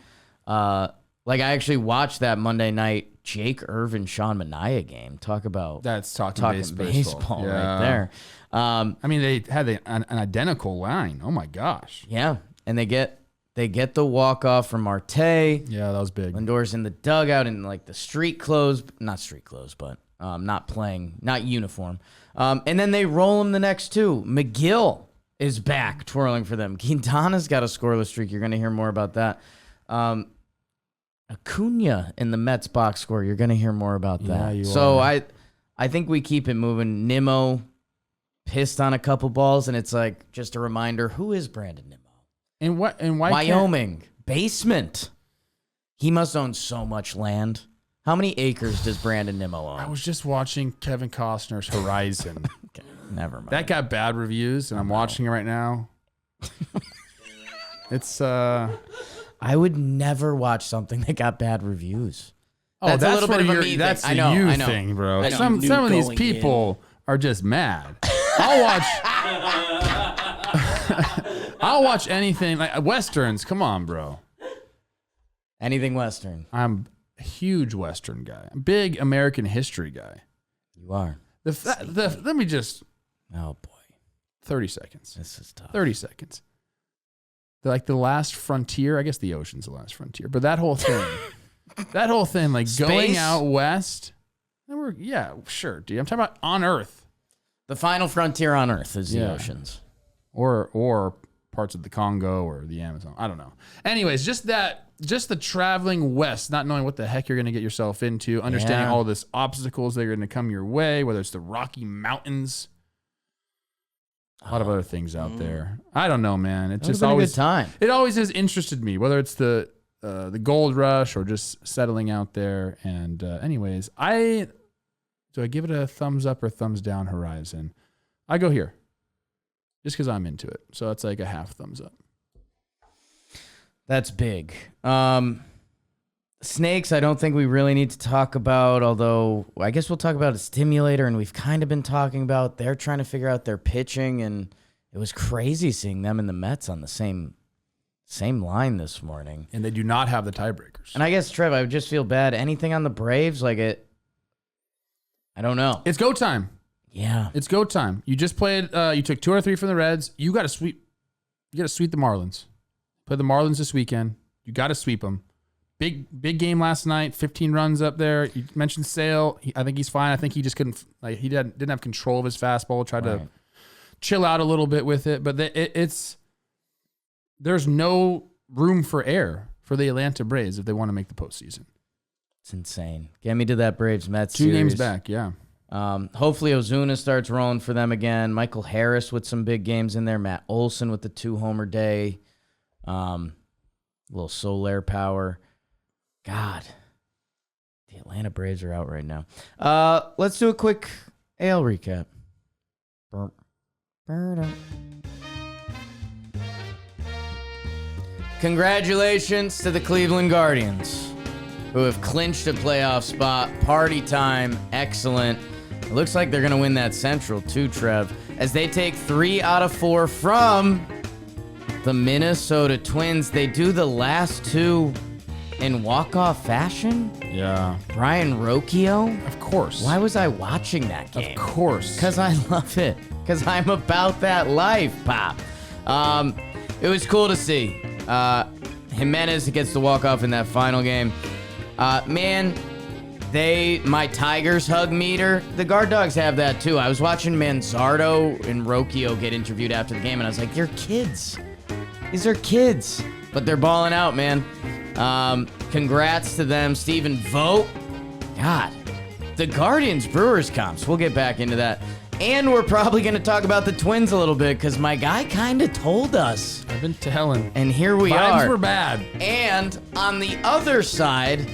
I actually watched that Monday night Jake Irvin Sean Manaea game. Talk about That's talking baseball Yeah. right there. I mean, they had an identical line. Oh my gosh. Yeah, and they get the walk off from Marte. Yeah, that was big. Lindor's in the dugout in like the street clothes, not street clothes, but not uniform. And then they roll him the next 2. McGill is back twirling for them. Quintana's got a scoreless streak. You're going to hear more about that. Acuna in the Mets box score. You're going to hear more about Yeah, that. you So are. I think we keep it moving. Nimmo pissed on a couple balls, and it's like just a reminder, who is Brandon Nimmo? And why? Wyoming basement. He must own so much land. How many acres does Brandon Nimmo I own? was just watching Kevin Costner's Horizon. Okay, never mind. That got bad reviews, and I'm watching it right now. It's I would never watch something that got bad reviews. Oh, That's a little bit of a me thing. That's I a know, you I know. thing, bro. I know. Some You knew of these going people are just mad. I'll watch anything like westerns. Come on, bro. Anything Western. I'm a huge Western guy. I'm a big American history guy. You are. Let me just Oh, boy. 30 seconds. This is tough. 30 seconds. Like the last frontier. I guess the ocean's the last frontier. But that whole thing. Like going Space? out west. And sure, dude. I'm talking about on Earth. The final frontier on Earth is the Yeah. oceans. Or parts of the Congo or the Amazon. I don't know. Anyways, just the traveling west, not knowing what the heck you're going to get yourself into, understanding Yeah. all this obstacles that are going to come your way, whether it's the Rocky Mountains, a lot of other things out there. I don't know, man. It It just been always a good time. It always has interested me, whether it's the gold rush or just settling out there. And anyways, do I give it a thumbs up or thumbs down Horizon? I go here. Just because I'm into it. So it's like a half thumbs up. That's big. Snakes, I don't think we really need to talk about, although I guess we'll talk about a stimulator, and we've kind of been talking about they're trying to figure out their pitching, and it was crazy seeing them and the Mets on the same line this morning. And they do not have the tiebreakers. And I guess, Trev, I would just feel bad. Anything on the Braves, I don't know. It's go time. Yeah. It's go time. You just played. You took 2 or 3 from the Reds. You got to sweep. You got to sweep the Marlins. Play the Marlins this weekend. You got to sweep them. Big game last night. 15 runs up there. You mentioned Sale. I think he's fine. I think he just couldn't. Like he didn't have control of his fastball. Tried to chill out a little bit with it, but there's no room for error for the Atlanta Braves if they want to make the postseason. It's insane. Get me to that Braves Mets 2 series. games back. Yeah. Hopefully Ozuna starts rolling for them again. Michael Harris with some big games in there. Matt Olson with the 2-homer day. A little Soler power. God, the Atlanta Braves are out right now. Let's do a quick AL recap. Congratulations to the Cleveland Guardians, who have clinched a playoff spot. Party time. Excellent. It looks like they're going to win that Central too, Trev, as they take 3 out of 4 from the Minnesota Twins. They do the last 2 in walk-off fashion. Yeah. Brian Rocchio. Of course. Why was I watching that game? Of course. Because I love it. Because I'm about that life, Pop. It was cool to see. Jimenez gets the walk-off in that final game. Man, my Tigers hug meter, the guard dogs have that too. I was watching Manzardo and Rocchio get interviewed after the game, and I was like, you're kids. These are kids. But they're balling out, man. Congrats to them. Stephen Vogt. God. The Guardians Brewers comps. We'll get back into that. And we're probably going to talk about the Twins a little bit because my guy kind of told us. I've been telling. And here we Vibes are. were bad. And on the other side,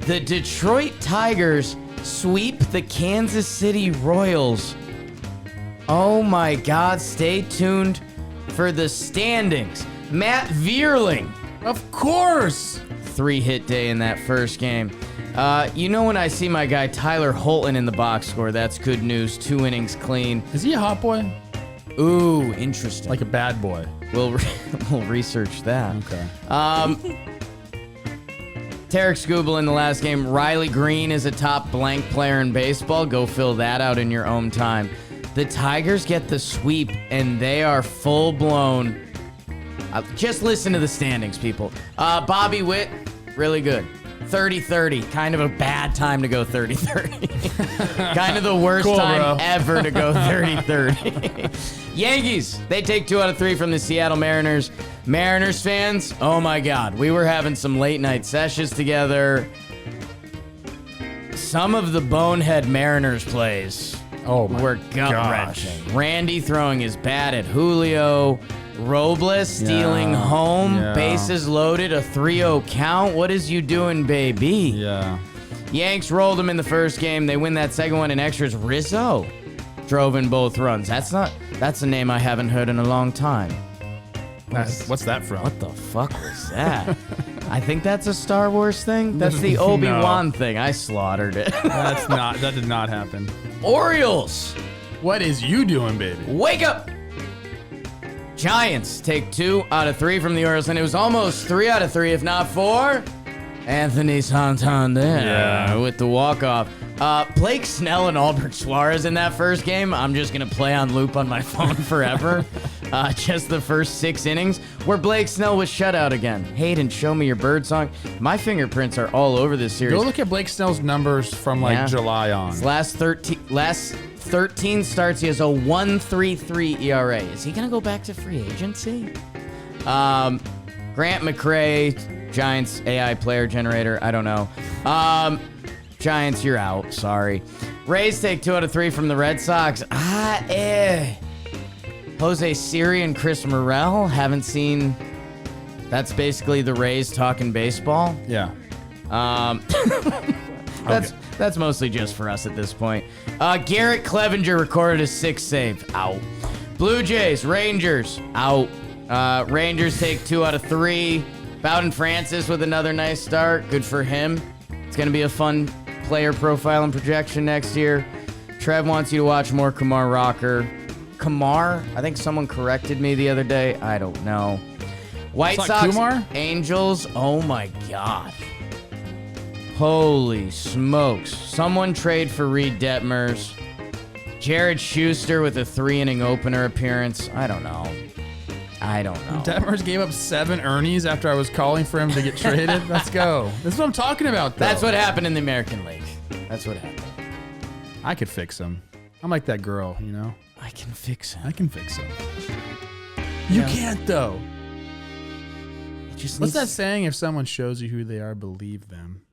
the Detroit Tigers sweep the Kansas City Royals. Oh my God. Stay tuned for the standings. Matt Vierling. Of course. 3-hit day in that first game. When I see my guy Tyler Holton in the box score, that's good news. 2 innings clean. Is he a hot boy? Ooh, interesting. Like a bad boy. We'll research that. Okay. Tarek Skubal in the last game. Riley Green is a top blank player in baseball. Go fill that out in your own time. The Tigers get the sweep, and they are full-blown. Just listen to the standings, people. Bobby Witt, really good. 30-30. Kind of a bad time to go 30-30. Kind of the worst time ever to go 30-30. Yankees, they take 2 out of 3 from the Seattle Mariners. Mariners fans, oh my God. We were having some late night sessions together. Some of the bonehead Mariners plays were gut-wrenching. Randy throwing his bat at Julio. Robles stealing home. Yeah. Bases loaded. A 3-0 count. What is you doing, baby? Yeah. Yanks rolled them in the first game. They win that second one in extras. Rizzo drove in both runs. That's a name I haven't heard in a long time. What's that from? What the fuck was that? I think that's a Star Wars thing. That's the Obi-Wan thing. I slaughtered it. That did not happen. Orioles. What is you doing, baby? Wake up! Giants take 2 out of 3 from the Orioles, and it was almost 3 out of 3, if not 4. Anthony Santander with the walk-off. Blake Snell and Albert Suarez in that first game, I'm just going to play on loop on my phone forever. Just the first 6 innings, where Blake Snell was shut out again. Hayden, show me your bird song. My fingerprints are all over this series. Go look at Blake Snell's numbers from July on. His last 13 starts, he has a 1.33 ERA. Is he going to go back to free agency? Grant McRae, Giants AI player generator. I don't know. Giants, you're out. Sorry. Rays take 2 out of 3 from the Red Sox. Jose Siri and Chris Morel. Haven't seen. That's basically the Rays talking baseball. Yeah. That's mostly just for us at this point. Garrett Clevenger recorded a 6th save. Out. Blue Jays, Rangers. Out. Rangers take 2 out of 3. Bowden Francis with another nice start. Good for him. It's going to be a fun player profile and projection next year. Trev wants you to watch more Kamar Rocker. Kamar? I think someone corrected me the other day. I don't know. White Sox, Kumar? Angels. Oh my God. Holy smokes. Someone trade for Reed Detmers. Jared Schuster with a 3-inning opener appearance. I don't know. Detmers gave up 7 Ernies after I was calling for him to get traded. Let's go. This is what I'm talking about, though. That's what happened in the American League. That's what happened. I could fix him. I'm like that girl, you know? I can fix him. I can fix him. You can't, though. What's that saying? If someone shows you who they are, believe them.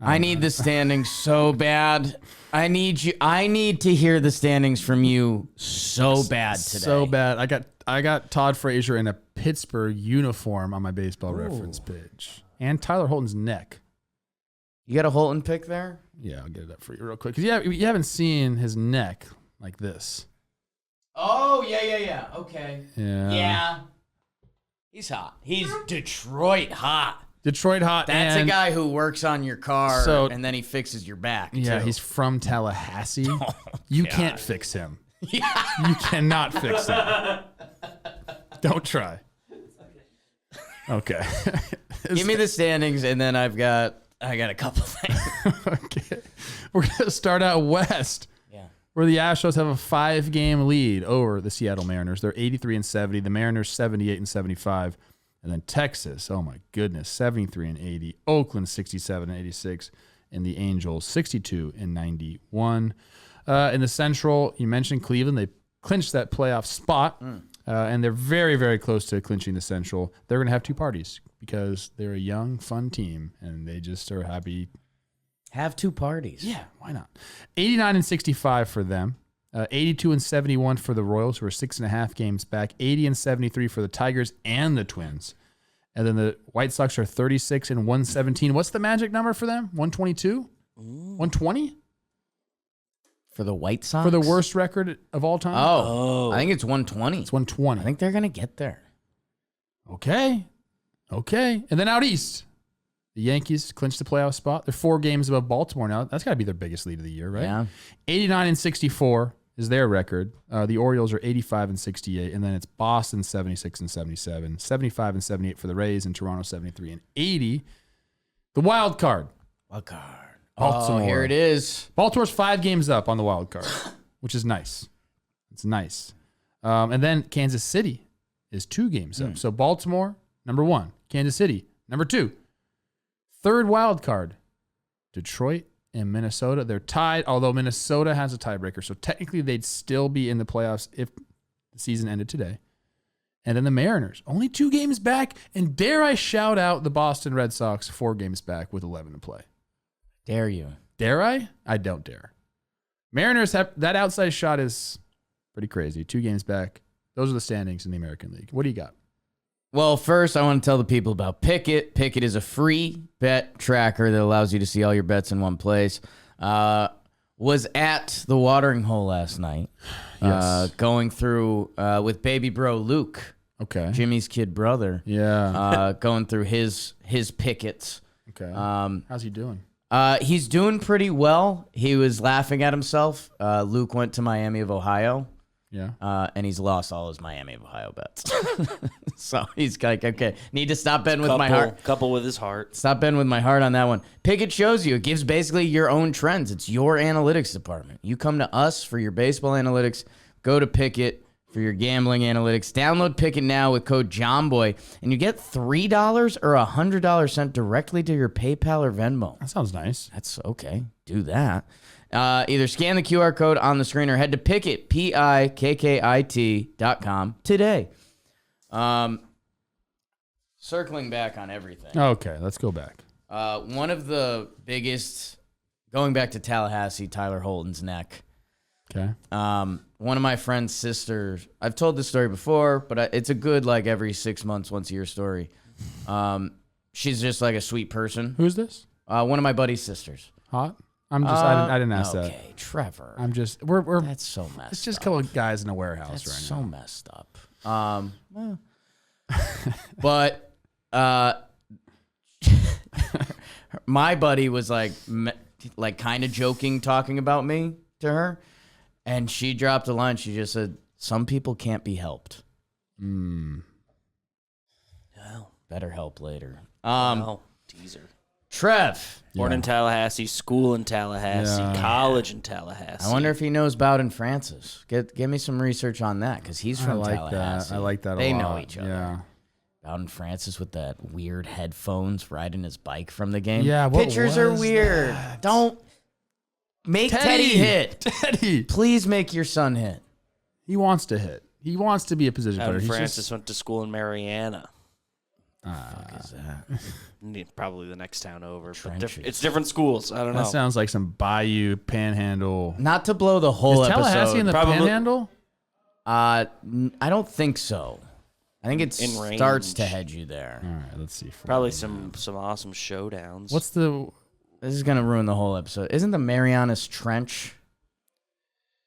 I need the standings so bad. I need to hear the standings from you so bad today. So bad. I got Todd Frazier in a Pittsburgh uniform on my baseball reference page. And Tyler Holton's neck. You got a Holton pick there? Yeah, I'll get it up for you real quick. Because you haven't seen his neck like this. Oh, yeah. Okay. Yeah. He's hot. He's Detroit hot. Detroit hot. That's a guy who works on your car So- and then he fixes your back, Yeah, too. he's from Tallahassee. You can't fix him. You cannot fix him. Don't try. Okay. Give me the standings, and then I got a couple things. Okay. We're going to start out west. Yeah. Where the Astros have a 5-game lead over the Seattle Mariners. They're 83-70. The Mariners 78-75. And then Texas, oh my goodness, 73-80. Oakland 67-86. And the Angels 62-91. In the Central, you mentioned Cleveland. They clinched that playoff spot. And they're very, very close to clinching the Central. They're going to have 2 parties because they're a young, fun team, and they just are happy. Have 2 parties. Yeah, why not? 89-65 for them. 82-71 for the Royals, who are 6.5 games back. 80-73 for the Tigers and the Twins. And then the White Sox are 36-117. What's the magic number for them? 122? 120? For the White Sox? For the worst record of all time? Oh. I think it's 120. It's 120. I think they're going to get there. Okay. And then out east, the Yankees clinched the playoff spot. They're 4 games above Baltimore now. That's got to be their biggest lead of the year, right? Yeah. 89-64 is their record. The Orioles are 85-68, and then it's Boston 76-77, 75-78 for the Rays, and Toronto 73-80. The wild card. Baltimore. Oh, here it is. Baltimore's 5 games up on the wild card, which is nice. It's nice. And then Kansas City is 2 games up. So Baltimore, number 1. Kansas City, number 2. Third wild card, Detroit and Minnesota. They're tied, although Minnesota has a tiebreaker. So technically they'd still be in the playoffs if the season ended today. And then the Mariners, only 2 games back. And dare I shout out the Boston Red Sox, 4 games back with 11 to play. Dare you? Dare I? I don't dare. Mariners have that outside shot is pretty crazy. 2 games back. Those are the standings in the American League. What do you got? Well, first, I want to tell the people about Pickett. Pickett is a free bet tracker that allows you to see all your bets in one place. Was at the watering hole last night, going through with baby bro Luke, Jimmy's kid brother. Yeah, going through his Pickets. Okay. How's he doing? He's doing pretty well. He was laughing at himself. Luke went to Miami of Ohio. Yeah. And he's lost all his Miami of Ohio bets. So he's like, okay, need to stop betting with my heart. Couple with his heart. Stop betting with my heart on that one. Pickett shows you. It gives basically your own trends. It's your analytics department. You come to us for your baseball analytics. Go to Pickett for your gambling analytics. Download Pickett now with code JOHNBOY, and you get $3 or $100 sent directly to your PayPal or Venmo. That sounds nice. That's okay. Do that. Either scan the QR code on the screen or head to Pickett, PIKKIT.com today. Circling back on everything. Okay, let's go back. One of the biggest, going back to Tallahassee, Tyler Holton's neck. Okay. One of my friend's sisters, I've told this story before, but it's a good, like, every 6 months, once a year story. She's just like a sweet person. Who's this? One of my buddy's sisters. Hot? I didn't ask that. Okay, Trevor. I'm just we're That's so messed up. it's just a couple of guys in a warehouse That's right so now. messed up. But my buddy was like kind of joking, talking about me to her, and she dropped a line. She just said, "Some people can't be helped." Well, Better help later. teaser. Trev. Born in Tallahassee, school in Tallahassee, college in Tallahassee. I wonder if he knows Bowden Francis. Give me some research on that, because he's from Tallahassee. I like that a lot. They know each other. Yeah. Bowden Francis with that weird headphones riding his bike from the game. Yeah, what Pitchers are was weird. that? Don't make Teddy hit. Teddy. Please make your son hit. He wants to hit. He wants to be a position player. Bowden Francis went to school in Mariana. Fuck is that? Probably the next town over. But Trenches. it's different schools. I don't know. That sounds like some Bayou Panhandle. Not to blow the whole Is Tallahassee episode. in the Panhandle? I don't think so. I think it In range. starts to head you there. All right, let's see. Probably some awesome showdowns. What's the This is gonna ruin the whole episode. Isn't the Marianas Trench?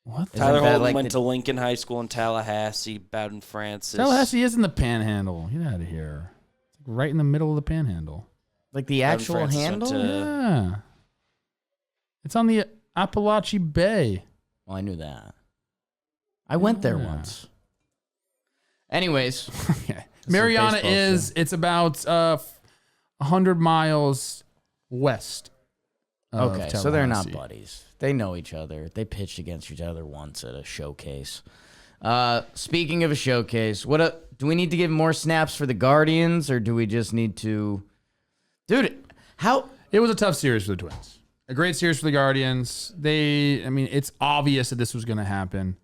what? The, Tyler that Holton like went the- to Lincoln High School in Tallahassee. Bowden Francis. Tallahassee is in the Panhandle. Get out of here. It's like right in the middle of the Panhandle. Like the Bowden actual Francis went handle? to- Yeah. It's on the Appalachian Bay. Well, I knew that. I went there Yeah. once. Anyways, Okay. Mariana baseball it's about 100 miles west of okay, so they're not Tallahassee. buddies. They know each other. They pitched against each other once at a showcase. Speaking of a showcase, do we need to give more snaps for the Guardians, or do we just need to... Dude, how... It was a tough series for the Twins. A great series for the Guardians. It's obvious that this was going to happen.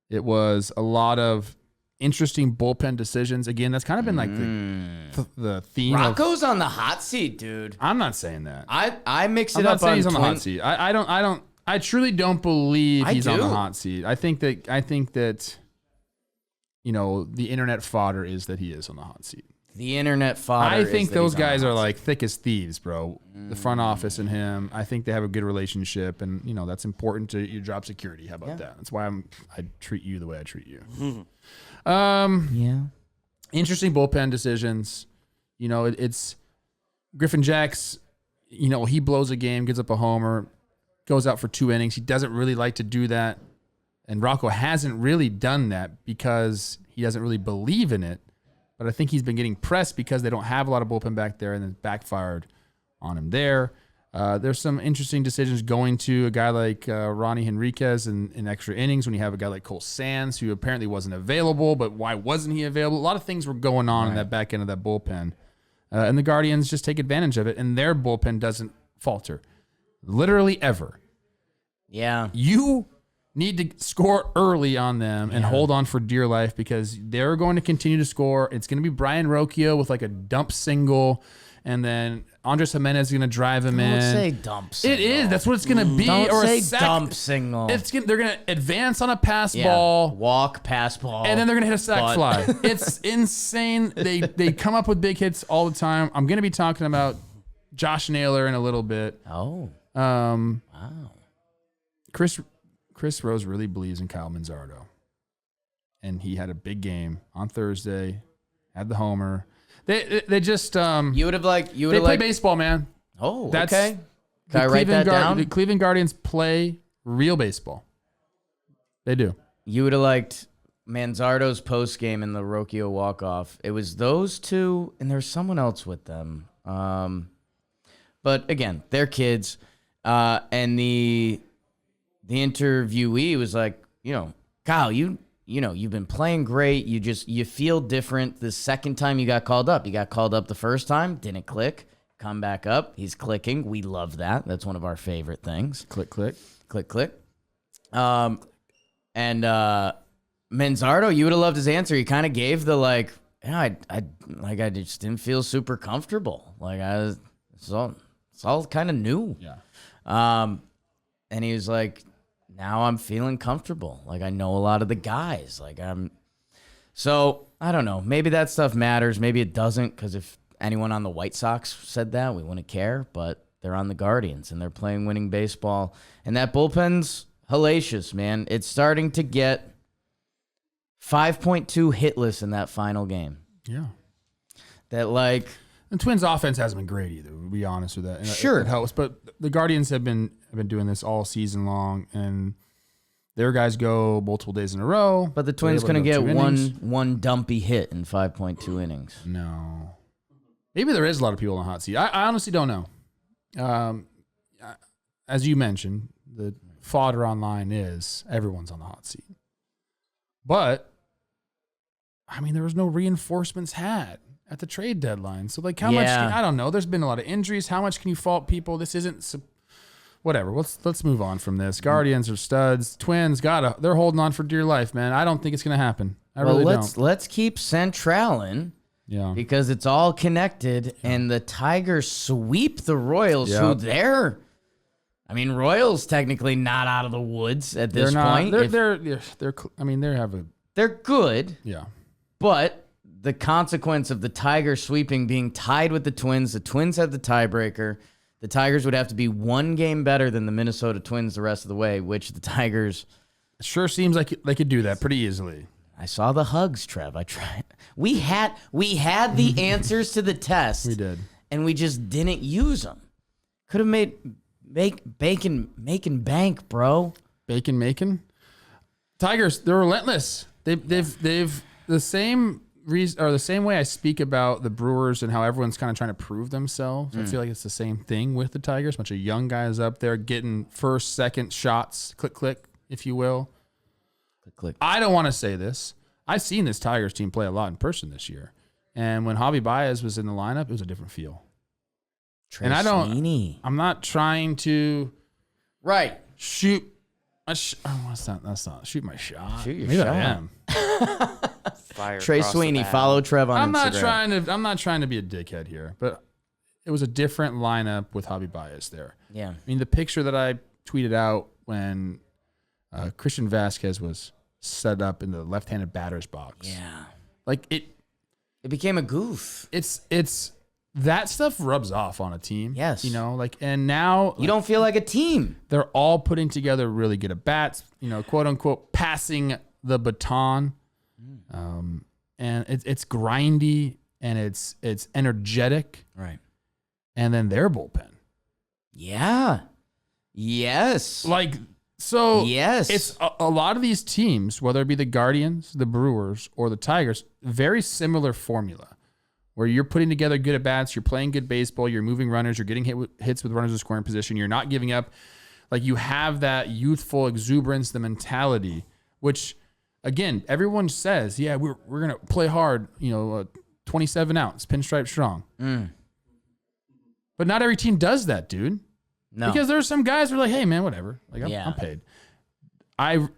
It was a lot of interesting bullpen decisions. Again, that's kind of been like the theme. Rocco's on the hot seat, dude. I'm not saying that. I mix it I'm up not saying on he's on the Twin- hot seat. I truly don't believe I he's on the do. hot seat. I think that the internet fodder is that he is on the hot seat. The internet fodder. I think is that those he's on the guys hot are seat. like thick as thieves, bro. The front office and him. I think they have a good relationship, and that's important to your job security. How about that? That's why I treat you the way I treat you. Yeah. Interesting bullpen decisions. It's Griffin Jacks. He blows a game, gives up a homer, goes out for 2 innings. He doesn't really like to do that, and Rocco hasn't really done that because he doesn't really believe in it. But I think he's been getting pressed because they don't have a lot of bullpen back there, and it's backfired on him there. There's some interesting decisions going to a guy like Ronnie Henriquez in extra innings when you have a guy like Cole Sands, who apparently wasn't available, but why wasn't he available? A lot of things were going on in that back end of that bullpen. And the Guardians just take advantage of it, and their bullpen doesn't falter. Literally ever. Yeah. You need to score early on them and hold on for dear life, because they're going to continue to score. It's going to be Brian Rocchio with like a dump single, and then Andres Jimenez is going to drive him in. Don't say dump signal. It is. That's what it's going to be. Don't or say a sack. dump signal. They're going to advance on a pass Yeah. ball. Walk, pass ball. And then they're going to hit a sack But- fly. It's insane. They come up with big hits all the time. I'm going to be talking about Josh Naylor in a little bit. Oh. Wow. Wow. Chris Rose really believes in Kyle Manzardo. And he had a big game on Thursday. Had the homer. They just You would have liked. You would they have play liked. baseball, man. Oh, That's okay. Can I write that down? The Cleveland Guardians play real baseball. They do. You would have liked Manzardo's post game in the Rocchio walk off. It was those two, and there's someone else with them. But again, they're kids, and the interviewee was like, Kyle, you've been playing great. You feel different the second time you got called up. You got called up the first time, didn't click. Come back up. He's clicking. We love that. That's one of our favorite things. Click, click. Click, click. And Manzardo, you would have loved his answer. He kind of gave the I just didn't feel super comfortable. It's all kind of new. Yeah. And he was like, now I'm feeling comfortable. I know a lot of the guys. So I don't know. Maybe that stuff matters. Maybe it doesn't, because if anyone on the White Sox said that, we wouldn't care. But they're on the Guardians, and they're playing winning baseball. And that bullpen's hellacious, man. It's starting to get 5.2 hitless in that final game. Yeah. That The Twins' offense hasn't been great either. We'll be honest with that. And Sure. it helps, but the Guardians have been doing this all season long, and their guys go multiple days in a row. But the Twins They're able couldn't to get go 2 innings. one dumpy hit in 5.2 innings. No. Maybe there is a lot of people on the hot seat. I honestly don't know. As you mentioned, the fodder online is everyone's on the hot seat. But, there was no reinforcements had at the trade deadline. So, how much, I don't know. There's been a lot of injuries. How much can you fault people? This isn't, whatever. Let's move on from this. Guardians are studs. Twins, they're holding on for dear life, man. I don't think it's going to happen. I really don't. Let's keep Centralin. Yeah. Because it's all connected, and the Tigers sweep the Royals, who Royals technically not out of the woods at this point. They're good. Yeah. But the consequence of the Tigers sweeping, being tied with the Twins have the tiebreaker. The Tigers would have to be one game better than the Minnesota Twins the rest of the way, which the Tigers... It sure seems like they could do that pretty easily. I saw the hugs, Trev. I tried. We had the answers to the test. We did. And we just didn't use them. Could have making bank, bro. Bacon. Tigers, they're relentless. They've the same reason, or the same way I speak about the Brewers and how everyone's kind of trying to prove themselves. I feel like it's the same thing with the Tigers. A bunch of young guys up there getting first, second shots, click, click, if you will. Click, click. I don't want to say this. I've seen this Tigers team play a lot in person this year. And when Javi Baez was in the lineup, it was a different feel. And I'm not trying to shoot. That's not shoot my shot. Shoot your Maybe shot. I am. Fire Trey across the Sweeney, bat. follow Trev on Instagram. I'm not trying to be a dickhead here, but it was a different lineup with Javi Baez there. Yeah. The picture that I tweeted out when Christian Vasquez was set up in the left-handed batter's box. Yeah. It became a goof. It's that stuff rubs off on a team. Yes. And now You don't feel like a team. they're all putting together really good at bats, quote unquote, passing the baton. And it's grindy and it's energetic. Right. And then their bullpen. Yeah. Yes. Yes. Yes. It's a lot of these teams, whether it be the Guardians, the Brewers, or the Tigers, very similar formula where you're putting together good at bats, you're playing good baseball, you're moving runners, you're getting hits with runners in scoring position, you're not giving up. You have that youthful exuberance, the mentality, which, again, everyone says, yeah, we're going to play hard, 27 outs, pinstripe strong. But not every team does that, dude. No. Because there's some guys who are like, hey, man, whatever. I'm paid. I'm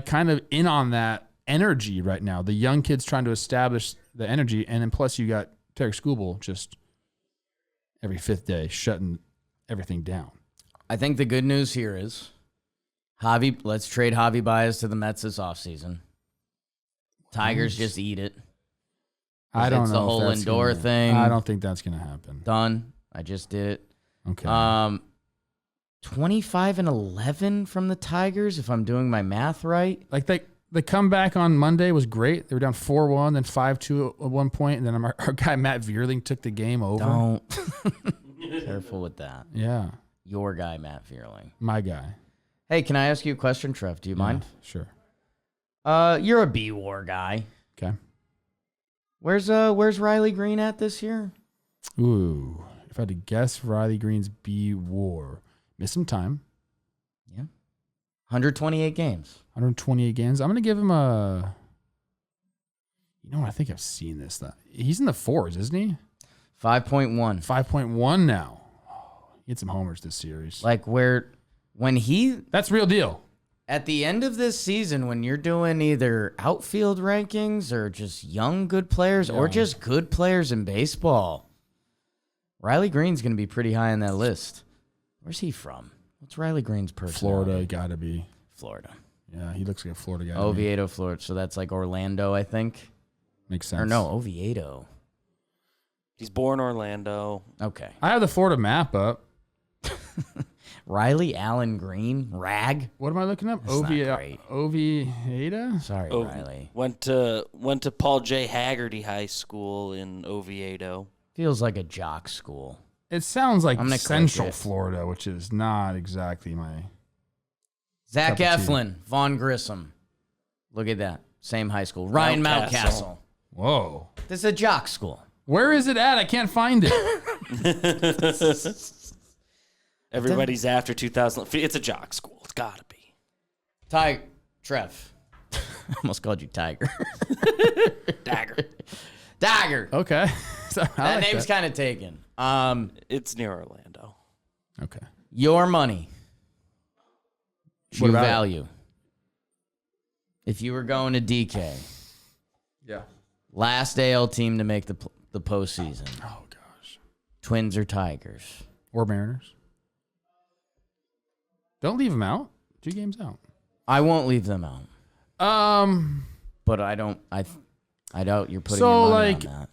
kind of in on that energy right now. The young kids trying to establish the energy. And then plus you got Tarek Skubal just every fifth day, shutting everything down. I think the good news here is Javi. Let's trade Javi Baez to the Mets this offseason. Tigers just eat it. I don't know. It's the whole Lindor thing. I don't think that's going to happen. Done. I just did it. Okay. 25-11 from the Tigers, if I'm doing my math right. Like the comeback on Monday was great. They were down 4-1, then 5-2 at one point, and then our guy Matt Vierling took the game over. Don't. Careful with that. Yeah. Your guy, Matt Vierling. My guy. Hey, can I ask you a question, Trev? Do you mind? Sure. You're a B-War guy. Okay. Where's Riley Green at this year? Ooh. If I had to guess, Riley Green's B-War. Missed some time. Yeah. 128 games. 128 games. I'm going to give him a... You know what? I think I've seen this. He's in the 4s, isn't he? 5.1. 5.1 now. Oh, he had some homers this series. Like That's real deal. At the end of this season, when you're doing either outfield rankings or just young good players or just good players in baseball, Riley Green's going to be pretty high on that list. Where's he from? What's Riley Green's personality? Florida, gotta be. Florida. Yeah, he looks like a Florida guy. Oviedo, Florida. So that's like Orlando, I think. Makes sense. Or no, Oviedo. He's born Orlando. Okay. I have the Florida map up. Riley Allen Green, Rag. What am I looking up? That's not great. Oviedo? Sorry, Riley. Went to Paul J. Haggerty High School in Oviedo. Feels like a jock school. It sounds like I'm gonna Central click it. Florida, which is not exactly my... Zach Cup of tea. Eflin, Vaughn Grissom. Look at that. Same high school. Ryan Mountcastle. Whoa. This is a jock school. Where is it at? I can't find it. Everybody's after 2000. It's a jock school. It's got to be. Trev. Almost called you Tiger. Dagger. Okay. That name's kind of taken. It's near Orlando. Okay. Your money. What You about it? value. If you were going to DK, Yeah. last AL team to make the postseason, Oh, gosh. Twins or Tigers? Or Mariners. Don't leave them out. 2 games out. I won't leave them out, but I doubt you're putting your money on that.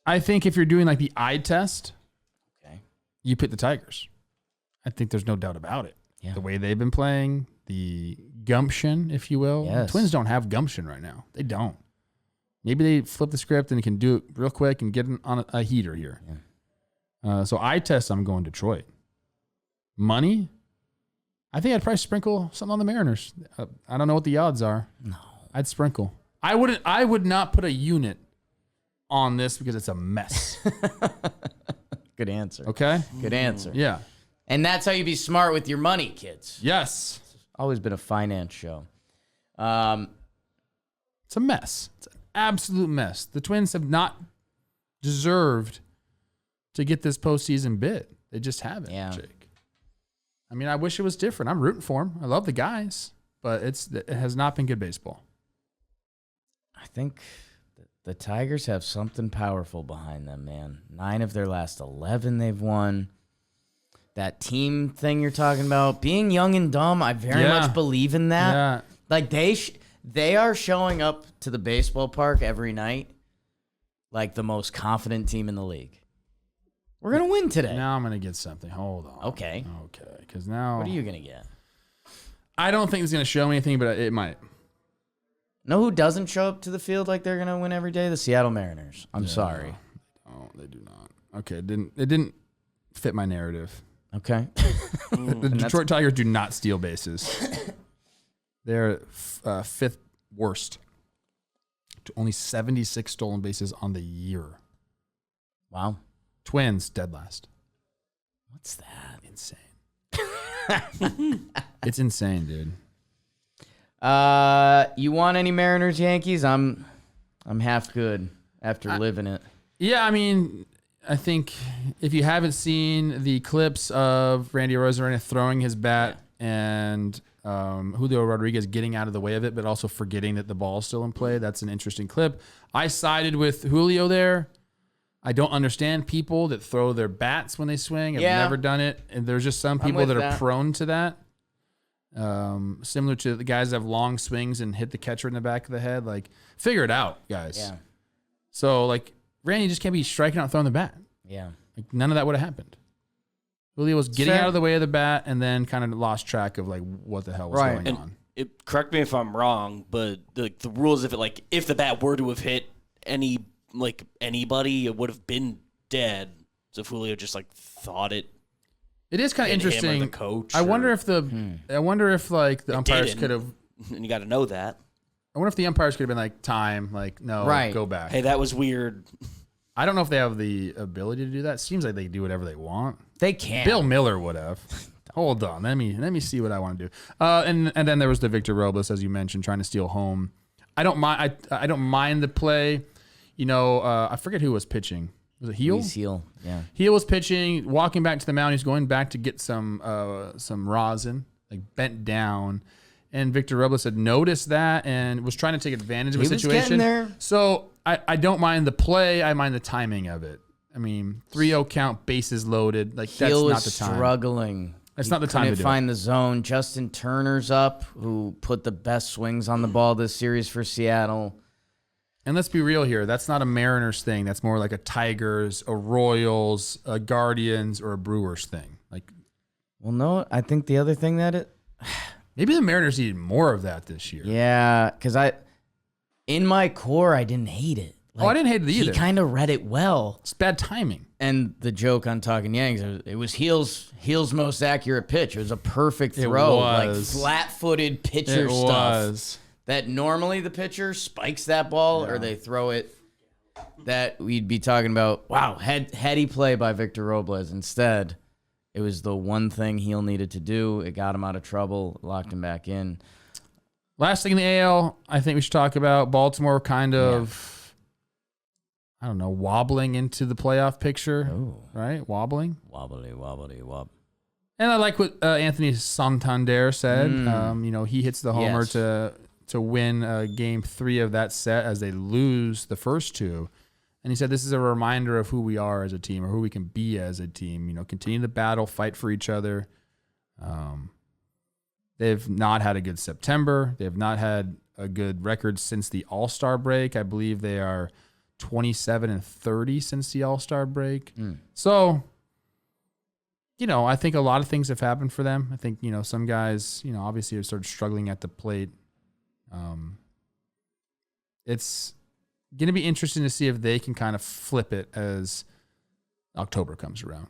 I think if you're doing like the eye test, Okay. you pick the Tigers. I think there's no doubt about it. Yeah. The way they've been playing, the gumption, if you will. Yes. Twins don't have gumption right now. They don't. Maybe they flip the script and can do it real quick and get on a heater here. Yeah. So eye test, I'm going Detroit. Money, I think I'd probably sprinkle something on the Mariners. I don't know what the odds are. No. I'd sprinkle. I would not put a unit on this because it's a mess. Good answer. Okay? Good answer. Yeah. And that's how you be smart with your money, kids. Yes. Always been a finance show. It's a mess. It's an absolute mess. The Twins have not deserved to get this postseason bid. They just haven't, Yeah. Jake. I mean, I wish it was different. I'm rooting for them. I love the guys, but it has not been good baseball. I think the Tigers have something powerful behind them, man. 9 of their last 11 they've won. That team thing you're talking about, being young and dumb, I very much believe in that. Yeah. Like they are showing up to the baseball park every night like the most confident team in the league. We're going to win today. Now I'm going to get something. Hold on. Okay. Okay. Because now. What are you going to get? I don't think it's going to show me anything, but it might. Know who doesn't show up to the field like they're going to win every day? The Seattle Mariners. I'm sorry. Oh, they do not. Okay. It didn't fit my narrative. Okay. The Detroit Tigers do not steal bases. They're 5th worst. To only 76 stolen bases on the year. Wow. Twins, dead last. What's that? Insane. It's insane, dude. You want any Mariners Yankees? I'm half good after living it. Yeah, I mean, I think if you haven't seen the clips of Randy Arozarena throwing his bat and Julio Rodriguez getting out of the way of it, but also forgetting that the ball is still in play, that's an interesting clip. I sided with Julio there. I don't understand people that throw their bats when they swing. I've never done it. And there's just some people that are prone to that. Similar to the guys that have long swings and hit the catcher in the back of the head. Like, figure it out, guys. Yeah. So, like, Randy just can't be striking out throwing the bat. Yeah. Like, none of that would have happened. Julio was getting out of the way of the bat and then kind of lost track of, like, what the hell was going on. Correct me if I'm wrong, but the rules of it, if the bat were to have hit anybody, it would have been dead. So if Julio just thought it. It is kind of interesting. Him or the coach. I wonder if the umpires could have. And you got to know that. I wonder if the umpires could have been time, no, go back. Hey, that was weird. I don't know if they have the ability to do that. Seems like they do whatever they want. They can. Bill Miller would have. Hold on, let me see what I want to do. And then there was the Victor Robles, as you mentioned, trying to steal home. I don't mind. I don't mind the play. I forget who was pitching. Was it Heel? Heel, yeah. Heel was pitching, walking back to the mound. He's going back to get some rosin, bent down. And Victor Robles had noticed that and was trying to take advantage of the situation. Was getting there. So I don't mind the play. I mind the timing of it. I mean, 3-0 count, bases loaded. That's not the time. Struggling. That's not the time to do it. Find the zone. Justin Turner's up, who put the best swings on the ball this series for Seattle. And let's be real here. That's not a Mariners thing. That's more like a Tigers, a Royals, a Guardians, or a Brewers thing. Well, no, I think the other thing maybe the Mariners needed more of that this year. Yeah, because in my core, I didn't hate it. I didn't hate it either. He kind of read it well. It's bad timing. And the joke on Talkin' Yanks, it was Heel's most accurate pitch. It was a perfect throw. It was. Flat-footed pitcher stuff. That normally the pitcher spikes that ball or they throw it. That we'd be talking about, wow, heady play by Victor Robles. Instead, it was the one thing Heel needed to do. It got him out of trouble, locked him back in. Last thing in the AL, I think we should talk about Baltimore kind of, I don't know, wobbling into the playoff picture. Ooh. Right? Wobbling. Wobbly. And I like what Anthony Santander said. He hits the homer to win Game 3 of that set as they lose the first two. And he said this is a reminder of who we are as a team or who we can be as a team. Continue the battle, fight for each other. They've not had a good September. They've not had a good record since the All-Star break. I believe they are 27-30 since the All-Star break. So, I think a lot of things have happened for them. I think, some guys, obviously have started struggling at the plate. It's going to be interesting to see if they can kind of flip it as October comes around.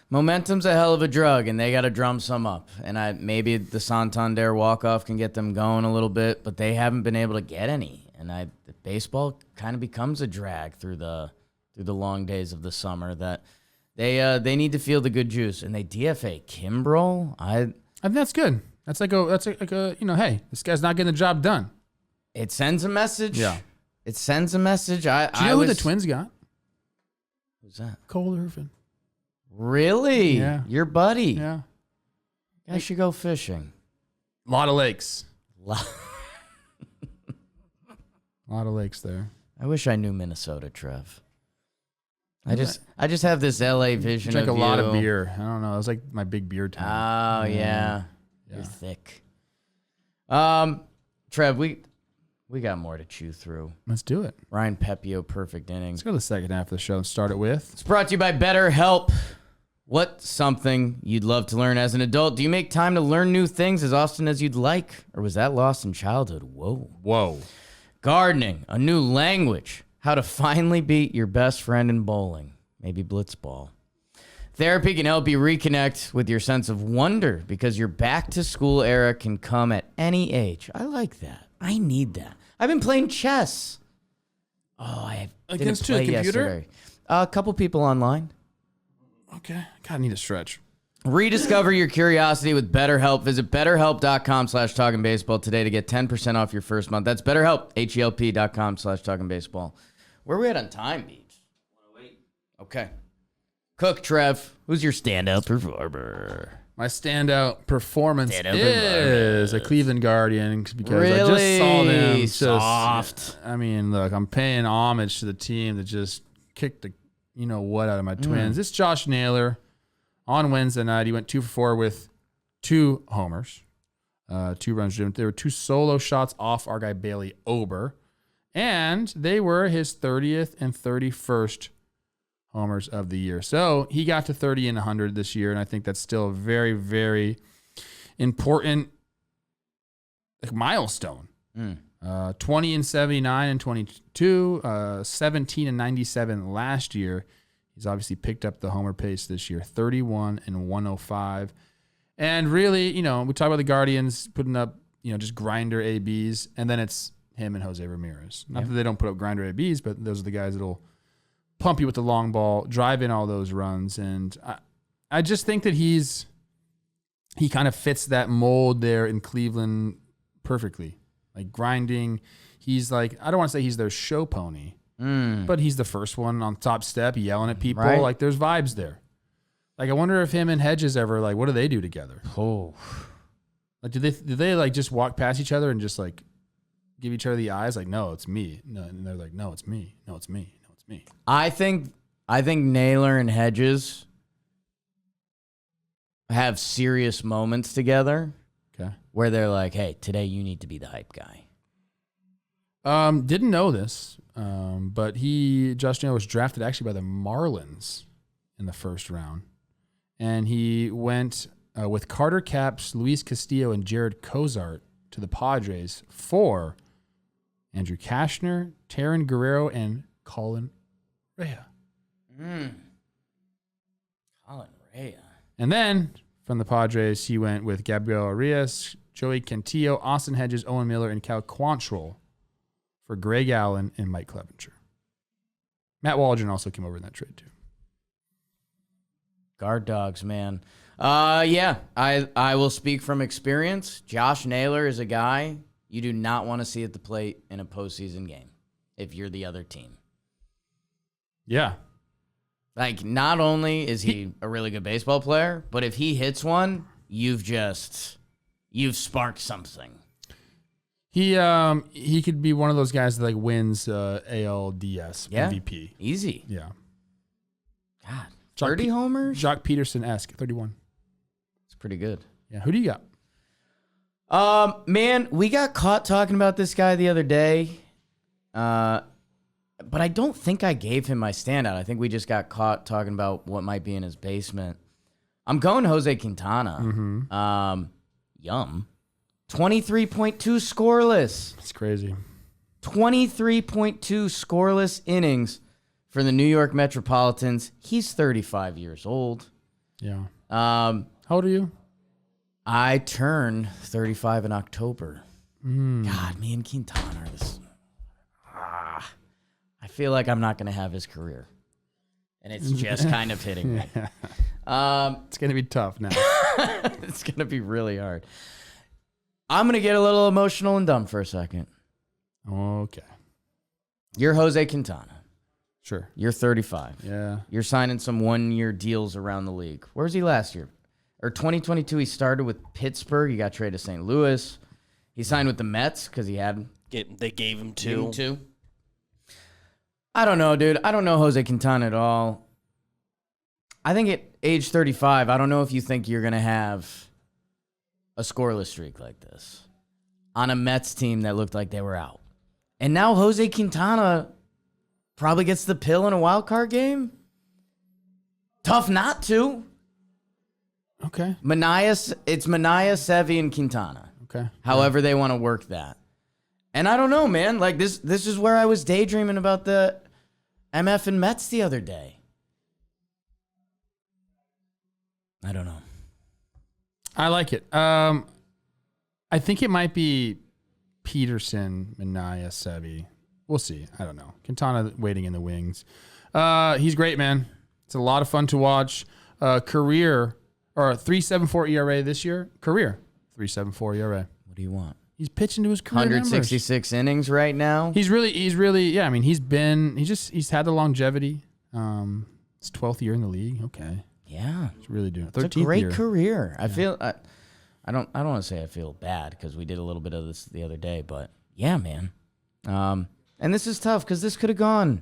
Momentum's a hell of a drug, and they got to drum some up. And maybe the Santander walk-off can get them going a little bit, but they haven't been able to get any. And baseball kind of becomes a drag through the long days of the summer. That they need to feel the good juice, and they DFA Kimbrel. I think that's good. That's like a hey, this guy's not getting the job done. It sends a message. Yeah. It sends a message. Do you know who the Twins got? Who's that? Cole Irvin. Really? Yeah. Your buddy? Yeah. I should go fishing. A lot of lakes. A lot of lakes there. I wish I knew Minnesota, Trev. I just have this LA vision. Drink of a lot of beer. I don't know. It was like my big beer time. Oh yeah. You're thick. Trev, we got more to chew through. Let's do it. Ryan Pepio, perfect inning. Let's go to the second half of the show and start it with. It's brought to you by BetterHelp. What's something you'd love to learn as an adult? Do you make time to learn new things as often as you'd like? Or was that lost in childhood? Whoa. Gardening, a new language. How to finally beat your best friend in bowling. Maybe blitzball. Therapy can help you reconnect with your sense of wonder because your back-to-school era can come at any age. I like that. I need that. I've been playing chess. Oh, I didn't Against play a computer? yesterday. A couple people online. Okay. God, I need a stretch. Rediscover your curiosity with BetterHelp. Visit BetterHelp.com/TalkinBaseball today to get 10% off your first month. That's BetterHelp, HELP.com/TalkinBaseball. Where are we at on time, Beach? 108. Okay. Cook, Trev. Who's your standout performer? My standout performance is a Cleveland Guardian because I just saw them soft. I mean, look, I'm paying homage to the team that just kicked the what out of my Twins. It's Josh Naylor. On Wednesday night, he went 2 for 4 with 2 homers, 2 runs. There were 2 solo shots off our guy Bailey Ober, and they were his 30th and 31st homers of the year. So he got to 30 and 100 this year, and I think that's still a very, very important milestone. 20 and 79 and 22, 17 and 97 last year. He's obviously picked up the homer pace this year, 31 and 105. And really, we talk about the Guardians putting up, just grinder ABs, and then it's him and Jose Ramirez. Not that they don't put up grinder ABs, but those are the guys that'll pump you with the long ball, drive in all those runs. And I just think that he kind of fits that mold there in Cleveland perfectly. Like grinding. He's like, I don't want to say he's their show pony, but he's the first one on top step, yelling at people. Right. Like there's vibes there. Like I wonder if him and Hedges ever what do they do together? Oh, like do they like just walk past each other and just like give each other the eyes? Like no, it's me. No, and they're like no, it's me. No, it's me. No, it's me. I think Naylor and Hedges have serious moments together. Okay. Where they're like, hey, today you need to be the hype guy. Didn't know this, but Josh Naylor was drafted actually by the Marlins in the first round. And he went with Carter Capps, Luis Castillo, and Jared Cozart to the Padres for Andrew Cashner, Taron Guerrero, and Colin Rea. Colin Rea. And then from the Padres, he went with Gabriel Arias, Joey Cantillo, Austin Hedges, Owen Miller, and Cal Quantrill for Greg Allen and Mike Clevenger. Matt Waldron also came over in that trade too. Guard dogs, man. Yeah, I will speak from experience. Josh Naylor is a guy you do not want to see at the plate in a postseason game if you're the other team. Yeah. Like, not only is he a really good baseball player, but if he hits one, you've sparked something. He could be one of those guys that wins ALDS MVP. Easy. Yeah. God, 30 homers? Jock Peterson-esque, 31. It's pretty good. Yeah. Who do you got? Man, we got caught talking about this guy the other day. But I don't think I gave him my standout. I think we just got caught talking about what might be in his basement. I'm going Jose Quintana. Yum. 23.2 scoreless. It's crazy. 23.2 scoreless innings for the New York Metropolitans. He's 35 years old. Yeah. How old are you? I turn 35 in October. God, me and Quintana are this. I feel like I'm not going to have his career. And it's just kind of hitting me. It's going to be tough now. It's going to be really hard. I'm going to get a little emotional and dumb for a second. Okay. You're Jose Quintana. Sure. You're 35. Yeah. You're signing some one-year deals around the league. Where was he last year? Or 2022, he started with Pittsburgh. He got traded to St. Louis. He signed with the Mets because he had... They gave him two. I don't know, dude. I don't know Jose Quintana at all. I think at age 35, I don't know if you think you're going to have a scoreless streak like this on a Mets team that looked like they were out. And now Jose Quintana probably gets the pill in a wild card game. Tough not to. Okay. It's Manaea, Sevy, and Quintana. Okay. However they want to work that. And I don't know, man. Like this is where I was daydreaming about the MF and Mets the other day. I don't know. I like it. I think it might be Peterson, Manaea, Sevy. We'll see. I don't know. Quintana waiting in the wings. He's great, man. It's a lot of fun to watch. Career or 3.74 ERA this year. Career 3.74 ERA. What do you want? He's pitching to his career 166 innings right now. He's really yeah. I mean, he's had the longevity. His 12th year in the league. Okay. Yeah, he's really doing it. It's a great career. I feel I don't want to say I feel bad because we did a little bit of this the other day, but yeah, man. And this is tough because this could have gone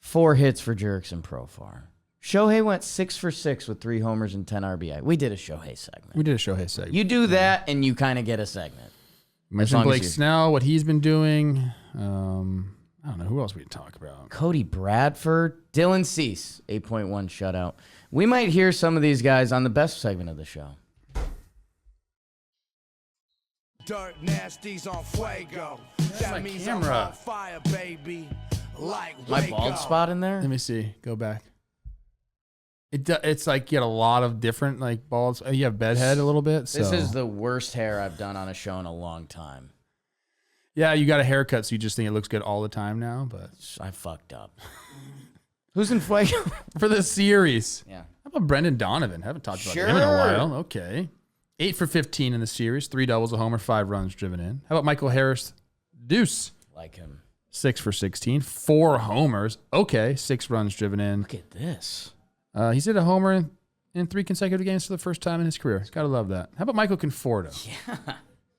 4 hits for Jerks and Profar. Shohei went 6 for 6 with 3 homers and 10 RBI. We did a Shohei segment. You do that, and you kind of get a segment. Mention Blake Snell, what he's been doing. I don't know. Who else we can talk about? Cody Bradford. Dylan Cease, 8.1 shutout. We might hear some of these guys on the best segment of the show. Dirt nasties on FUEGO. That means camera. I'm on fire, baby. Like my bald spot in there? Let me see. Go back. It's like you get a lot of different like balls. You have bedhead a little bit. This is the worst hair I've done on a show in a long time. Yeah, you got a haircut, so you just think it looks good all the time now. But I fucked up. Who's in FUEGO? For the series? Yeah. How about Brendan Donovan? Haven't talked about him in a while. Okay. 8 for 15 in the series. 3 doubles, a homer, 5 runs driven in. How about Michael Harris? Deuce. Like him. 6 for 16. 4 homers. Okay. 6 runs driven in. Look at this. He's hit a homer in 3 consecutive games for the first time in his career. Gotta love that. How about Michael Conforto? Yeah.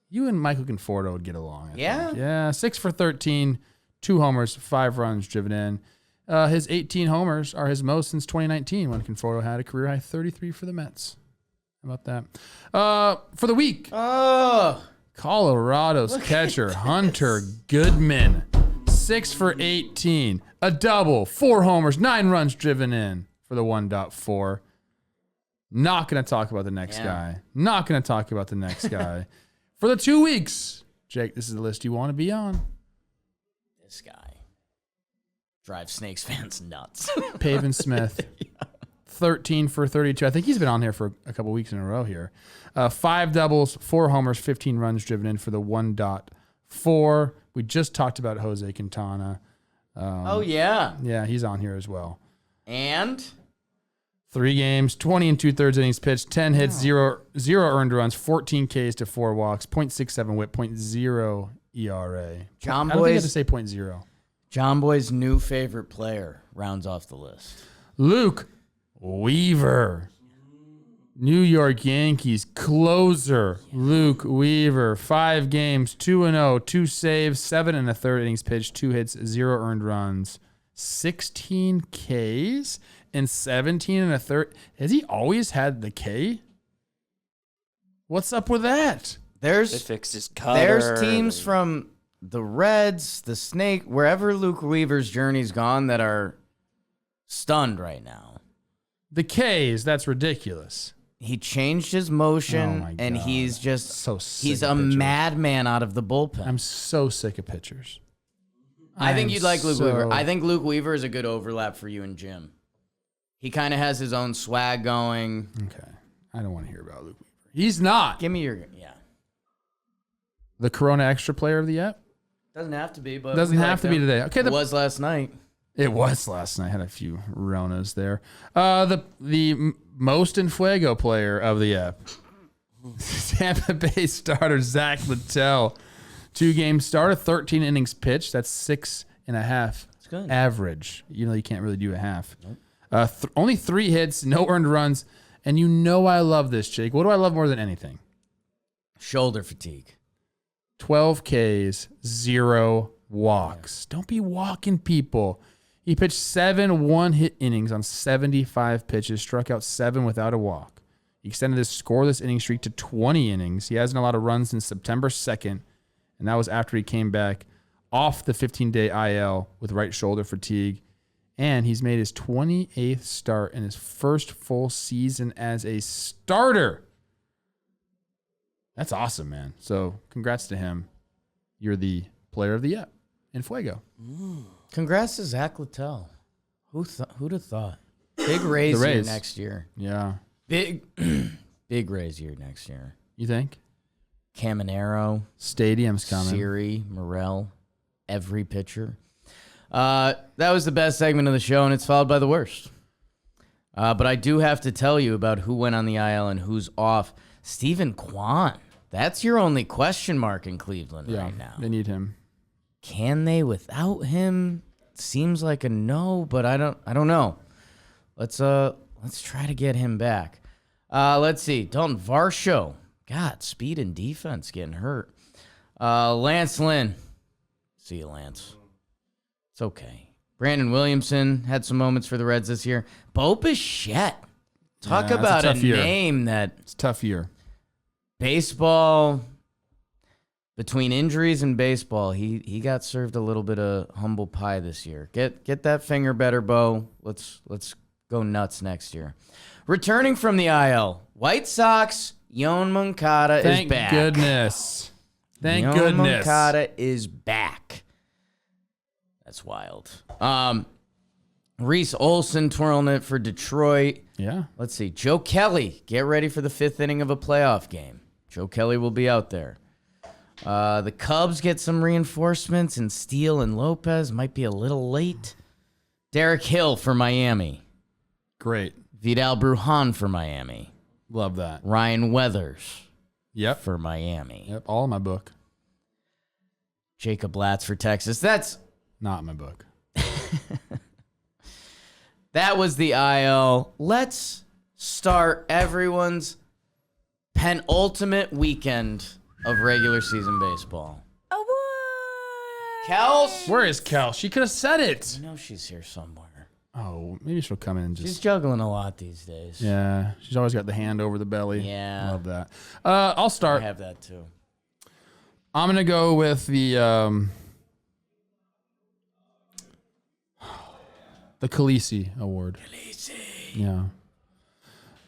You and Michael Conforto would get along. I think. Yeah? Yeah. 6 for 13. 2 homers, 5 runs driven in. His 18 homers are his most since 2019 when Conforto had a career high 33 for the Mets. How about that? For the week, Colorado's catcher Hunter Goodman, 6 for 18, a double, 4 homers, 9 runs driven in for the 1.4. Not going to talk about the next guy. Not going to talk about the next guy. For the 2 weeks, Jake, this is the list you want to be on. This guy drives Snakes fans nuts. Pavin Smith. 13 for 32. I think he's been on here for a couple weeks in a row here. 5 doubles, 4 homers, 15 runs driven in for the 1.4. We just talked about Jose Quintana. Yeah. Yeah, he's on here as well. And 3 games, 20 2/3 innings pitched, 10 hits, 0 earned runs, 14 Ks to 4 walks, 0.67 whip, 0.0 ERA. John I don't think I Boy's, had to say 0.0. John Boy's new favorite player rounds off the list. Luke Weaver. New York Yankees closer Luke Weaver. 5 games, 2-0, 2 saves, 7 1/3 innings pitched, 2 hits, 0 earned runs, 16 Ks and 17 1/3. Has he always had the K? What's up with that? They fixed his cutter. There's teams from the Reds, the Snake, wherever Luke Weaver's journey's gone that are stunned right now. The Ks, that's ridiculous. He changed his motion, Oh and God. he's just So sick he's of a pitchers. madman out of the bullpen. I'm so sick of pitchers. I think you'd like Luke so- Weaver. I think Luke Weaver is a good overlap for you and Jim. He kind of has his own swag going. Okay. I don't want to hear about Luke Weaver. He's not. Give me your The Corona Extra player of the year? Doesn't have to be, but Doesn't we have liked to be him. today. Okay, It was last night. It was last night. Had a few Ronas there. The most in FUEGO player of the app. Tampa Bay starter Zach Littell. 2 games started, 13 innings pitched. That's 6.5 good. average. You know you can't really do a half. Nope. Only 3 hits, no earned runs. And you know I love this, Jake. What do I love more than anything? Shoulder fatigue. 12 Ks, 0 walks. Don't be walking people. He pitched 7 one-hit innings on 75 pitches, struck out 7 without a walk. He extended his scoreless inning streak to 20 innings. He hasn't allowed a run since September 2nd, and that was after he came back off the 15-day IL with right shoulder fatigue. And he's made his 28th start in his first full season as a starter. That's awesome, man. So congrats to him. You're the player of the year in FUEGO. Congrats to Zach Littell. Who'd have thought? Big Rays, The year Rays. next year. Yeah. Big Rays year next year. You think? Caminero, Stadium's coming. Siri, Morel, every pitcher. That was the best segment of the show, and it's followed by the worst. But I do have to tell you about who went on the IL and who's off. Stephen Kwan. That's your only question mark in Cleveland right now. They need him. Can they without him? Seems like a no, but I don't know. Let's try to get him back. Let's see. Dalton Varsho. God, speed and defense getting hurt. Lance Lynn. See you, Lance. It's okay. Brandon Williamson had some moments for the Reds this year. Bo Bichette. Talk Yeah, about a tough year. name that It's a tough year. baseball, between injuries and baseball, he got served a little bit of humble pie this year. Get that finger better, Bo. Let's go nuts next year. Returning from the IL, White Sox, Yoan Moncada is Thank back. goodness. Thank Yoan goodness. Moncada is back. That's wild. Reese Olson twirling it for Detroit. Yeah. Let's see. Joe Kelly, get ready for the 5th inning of a playoff game. Joe Kelly will be out there. The Cubs get some reinforcements, and Steele and Lopez might be a little late. Derek Hill for Miami. Great. Vidal Brujan for Miami. Love that. Ryan Weathers Yep. for Miami. Yep. All in my book. Jacob Latz for Texas. Not in my book. That was the IL. Let's start everyone's penultimate weekend of regular season baseball. Kels? Where is Kel? She could have said it. I know she's here somewhere. Oh, maybe she'll come in and She's just. juggling a lot these days. Yeah. She's always got the hand over the belly. Yeah. Love that. I'll I start. have that too. I'm going to go with the Khaleesi Award. Khaleesi. Yeah.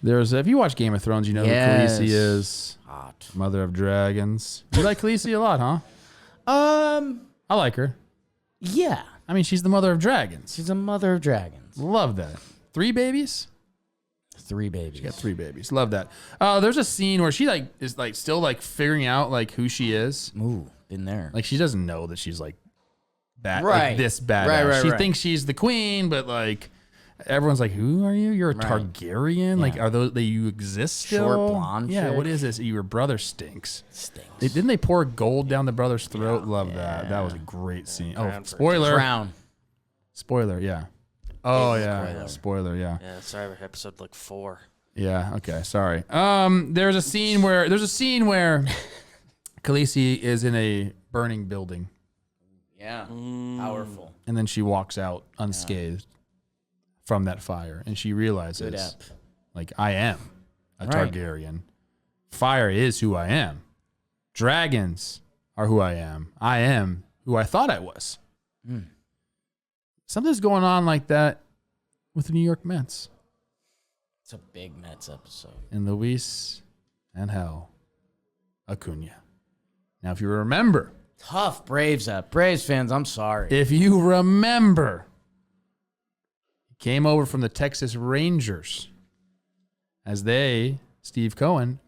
If you watch Game of Thrones, you know Yes. who Khaleesi is. Hot. Mother of Dragons. You like Khaleesi a lot, huh? I like her. Yeah. I mean, she's the mother of dragons. She's a mother of dragons. Love that. 3 babies? 3 babies. She got 3 babies. Love that. There's a scene where she is still figuring out who she is. Ooh, been there. Like she doesn't know that she's bad, Right. this badass. Right, She right. thinks she's the queen, but everyone's like, "Who are you? You're a Right. Targaryen. Yeah. Are those that you exist still? Short blonde Yeah. chick. What is this? Your brother stinks. Stinks. Didn't they pour gold down the brother's throat? Love that. That was a great scene. Oh, Crown for spoiler! Crown. Spoiler. Yeah. Oh Big yeah. spoiler. Spoiler. Yeah. Yeah, sorry, episode 4. Yeah. Okay. Sorry. There's a scene where Khaleesi is in a burning building, Yeah. Powerful. and then she walks out unscathed from that fire, and she Good realizes, app. I am a Right. Targaryen. Fire is who I am. Dragons are who I am. I am who I thought I was. Something's going on like that with the New York Mets It's a big Mets episode. and Luis and Acuna. Now, if you remember, Tough Braves app. Braves fans, I'm sorry. he came over from the Texas Rangers as Steve Cohen,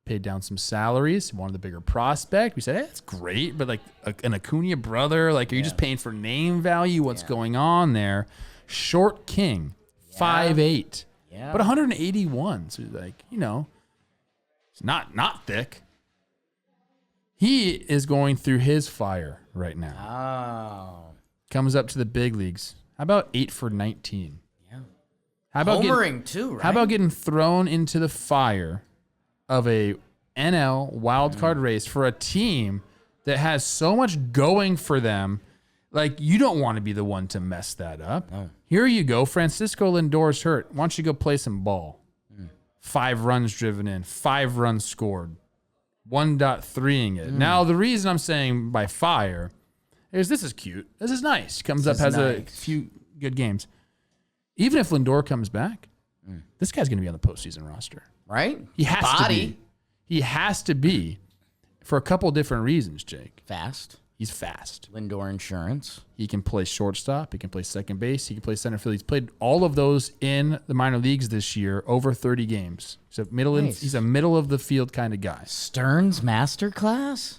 paid down some salaries, wanted the bigger prospect. We said, hey, that's great, but an Acuna brother, are you just paying for name value? What's going on there? Short King, 5'8", Yeah. but 181. So it's not thick. He is going through his fire right now. Oh. Comes up to the big leagues. How about 8 for 19? Yeah. How about Homering too, right? How about getting thrown into the fire of a NL wildcard race for a team that has so much going for them? You don't want to be the one to mess that up. No. Here you go. Francisco Lindor's hurt. Why don't you go play some ball? 5 runs driven in, 5 runs scored, 1.3ing it. Now, the reason I'm saying by fire is this is cute. This is nice. Comes up, has a few good games. Even if Lindor comes back, this guy's going to be on the postseason roster. Right? He has to be. He has to be for a couple different reasons, Jake. Fast. He's fast. Lindor Insurance. He can play shortstop. He can play second base. He can play center field. He's played all of those in the minor leagues this year, over 30 games. Nice. He's a middle of the field kind of guy. Stearns Masterclass?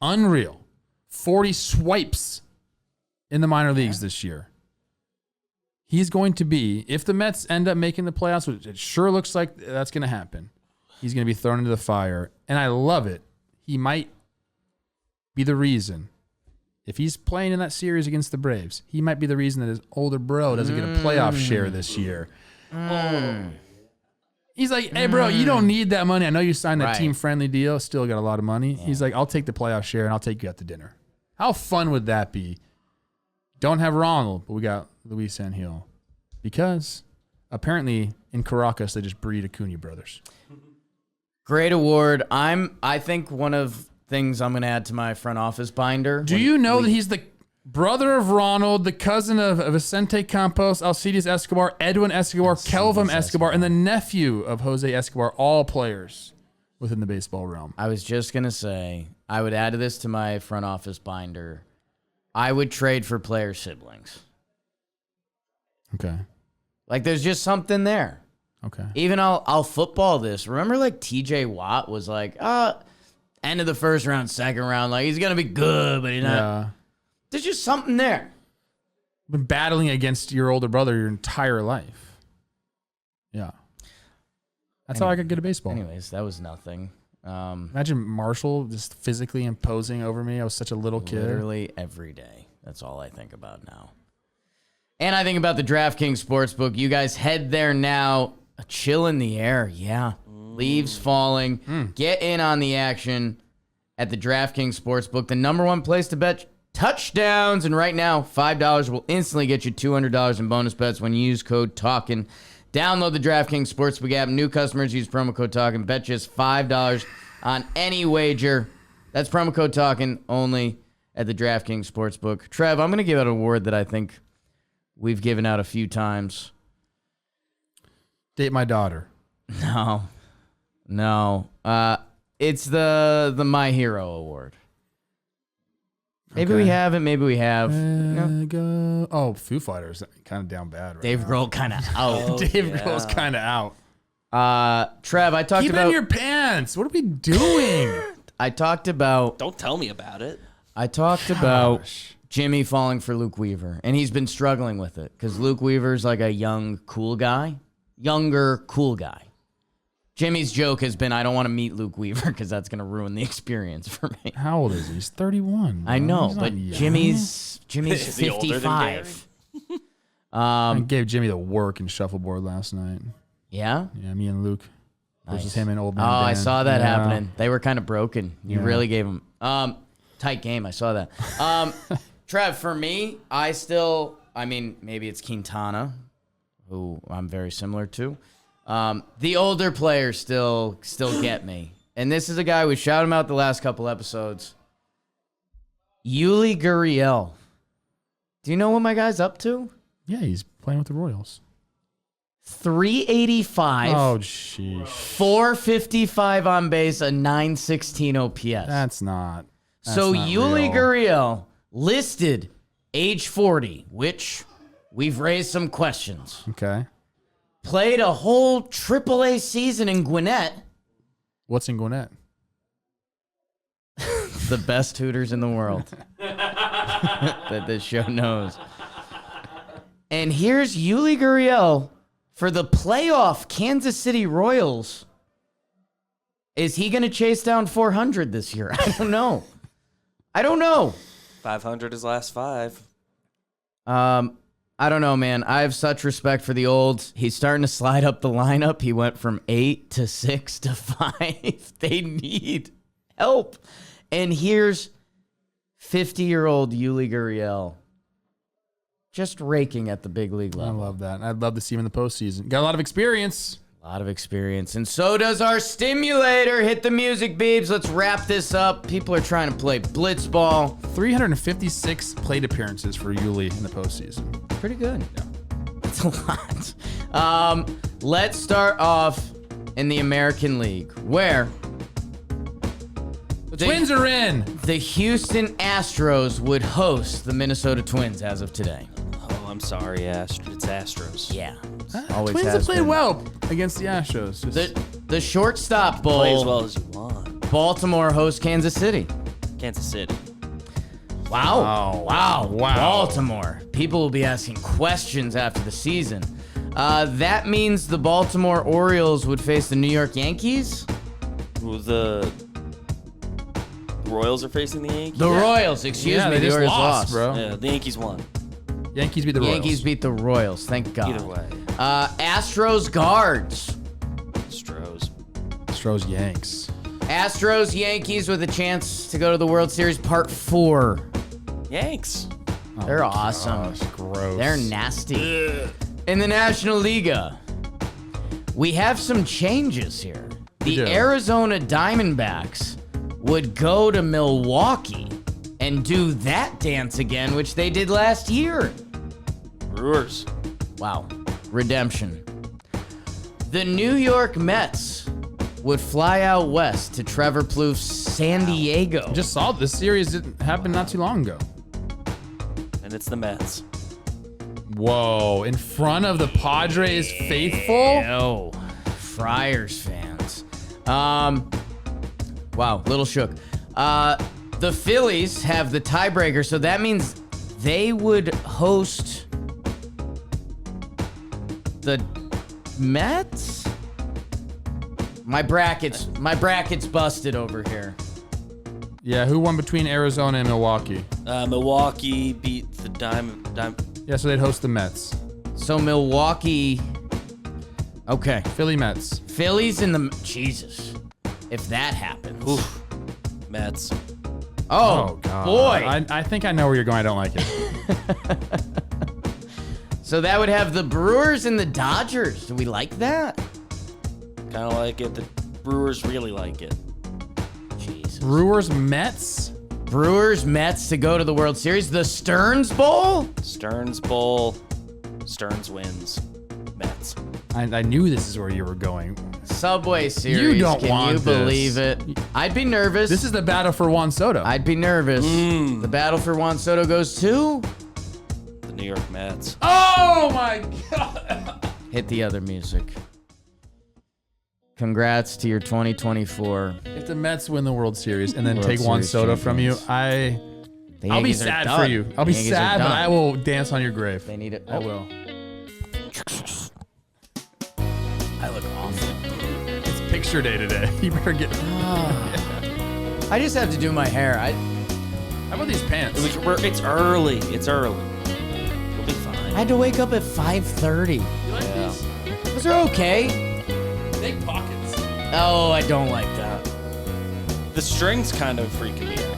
Unreal. 40 swipes in the minor leagues this year. He's going to be, if the Mets end up making the playoffs, which it sure looks like that's going to happen, he's going to be thrown into the fire. And I love it. He might be the reason. If he's playing in that series against the Braves, he might be the reason that his older bro doesn't get a playoff share this year. He's like, hey, bro, you don't need that money. I know you signed that Right. team-friendly deal. Still got a lot of money. Yeah. He's like, I'll take the playoff share, and I'll take you out to dinner. How fun would that be? Don't have Ronald, but we got Luisangel because apparently in Caracas they just breed Acuna brothers. Great award. I think one of things I'm going to add to my front office binder. Do you know that he's the brother of Ronald, the cousin of Vicente Campos, Alcides Escobar, Edwin Escobar, Kelvin Escobar, and the nephew of Jose Escobar, all players within the baseball realm? I was just going to say, I would add this to my front office binder. I would trade for player siblings. Okay. Like, there's just something there. Okay. Even I'll football this. Remember, like, TJ Watt was like, end of the first round, second round. Like, he's going to be good, but he's not. Yeah. There's just something there. Been battling against your older brother your entire life. Yeah. That's how I could get a baseball. Anyways, that was nothing. Imagine Marshall just physically imposing over me. I was such a little kid. Literally every day. That's all I think about now. And I think about the DraftKings Sportsbook. You guys head there now. A chill in the air. Yeah. Leaves falling. Get in on the action at the DraftKings Sportsbook. The number one place to bet touchdowns. And right now, $5 will instantly get you $200 in bonus bets when you use code TALKIN. Download the DraftKings Sportsbook app. New customers use promo code TALKIN. Bet just $5 on any wager. That's promo code TALKIN only at the DraftKings Sportsbook. Trev, I'm going to give out an award that I think we've given out a few times. Date my daughter. No. It's the My Hero Award. Maybe we haven't. Maybe we have. Go. Oh, Foo Fighters. Kind of down bad right Dave now. Grohl kind of out. Dave Grohl's kind of out. Trev, I talked Keep about. it in your pants. What are we doing? I talked about. Don't tell me about it. I talked about Jimmy falling for Luke Weaver, and he's been struggling with it because Luke Weaver's like a younger, cool guy. Jimmy's joke has been, I don't want to meet Luke Weaver because that's going to ruin the experience for me. How old is he? He's 31. Bro. I know, He's not but young. Jimmy's Is he older than 55. I gave Jimmy the work in shuffleboard last night. Yeah? Yeah, me and Luke versus him and Old Man Oh, I Dan. saw that Yeah. happening. They were kind of broken. You Yeah. really gave them tight game. I saw that. Trev, for me, maybe it's Quintana, who I'm very similar to. The older players still get me. And this is a guy, we shouted him out the last couple episodes. Yuli Gurriel. Do you know what my guy's up to? Yeah, he's playing with the Royals. 385. Oh, sheesh. 455 on base, a 916 OPS. That's not Yuli real. Gurriel listed age 40, which we've raised some questions. Okay. Played a whole AAA season in Gwinnett. What's in Gwinnett? The best Hooters in the world that this show knows. And here's Yuli Gurriel for the playoff Kansas City Royals. Is he going to chase down 400 this year? I don't know. 500 his last 5. I don't know, man. I have such respect for the olds. He's starting to slide up the lineup. He went from 8 to 6 to 5. They need help. And here's 50-year-old Yuli Gurriel just raking at the big league I level. love that. I'd love to see him in the postseason. Got a lot of experience. A lot of experience. And so does our stimulator. Hit the music, Beebs. Let's wrap this up. People are trying to play blitzball. 356 plate appearances for Yuli in the postseason. Pretty good. Yeah. That's a lot. Let's start off in the American League, where The Twins are in. the Houston Astros would host the Minnesota Twins as of today. Oh, I'm sorry, it's Astros. Yeah. Always Twins has have played been. well against the Astros. The shortstop bowl. Play as well as you want. Baltimore hosts Kansas City. Kansas City. Wow. Baltimore. People will be asking questions after the season. That means the Baltimore Orioles would face the New York Yankees. Who the Royals are facing the Yankees? The Royals, excuse me. they The just Orioles lost, lost. bro. Yeah, the Yankees won. Yankees beat the Royals. Yankees beat the Royals. Thank God. Either way. Astros Guards. Astros Yanks. Astros Yankees with a chance to go to the World Series Part 4. Yanks. They're awesome. Gosh, gross. They're nasty. In the National League, we have some changes here. We The do. Arizona Diamondbacks would go to Milwaukee and do that dance again, which they did last year. Brewers. Wow. Redemption. The New York Mets would fly out west to Trevor Plouffe's San Diego. Just saw this series didn't happen not too long ago. And it's the Mets. Whoa, in front of the Padres faithful? Oh, Friars fans. Wow, little shook. The Phillies have the tiebreaker, so that means they would host the Mets? My bracket's busted over here. Yeah, who won between Arizona and Milwaukee? Milwaukee beat the Diamond. Yeah, so they'd host the Mets. So Milwaukee. Okay. Philly Mets. Phillies in the. Jesus. If that happens. Oof. Mets. Oh, God. boy. I think I know where you're going. I don't like it. So that would have the Brewers and the Dodgers. Do we like that? Kind of like it. The Brewers really like it. Jesus. Brewers Mets? Brewers, Mets to go to the World Series. The Stearns Bowl? Stearns Bowl. Stearns wins. Mets. I knew this is where you were going. Subway Series. You don't Can want you this. believe it? I'd be nervous. This is the battle for Juan Soto. I'd be nervous. The battle for Juan Soto goes to... The New York Mets. Oh my God. Hit the other music. Congrats to your 2024. If the Mets win the World Series and then World take Juan Series Soto from you, champions. The I'll be Yankees are sad done. for you. I'll be The Yankees are sad, but done. I will dance on your grave. They need it. I will. I look awful. It's picture day today. You better get. I just have to do my hair. How about these pants? It's early. It's early. We'll be fine. I had to wake up at 5:30. You like Yeah. these? Those are okay. Big pockets. Oh, I don't like that. The string's kind of freaking me out.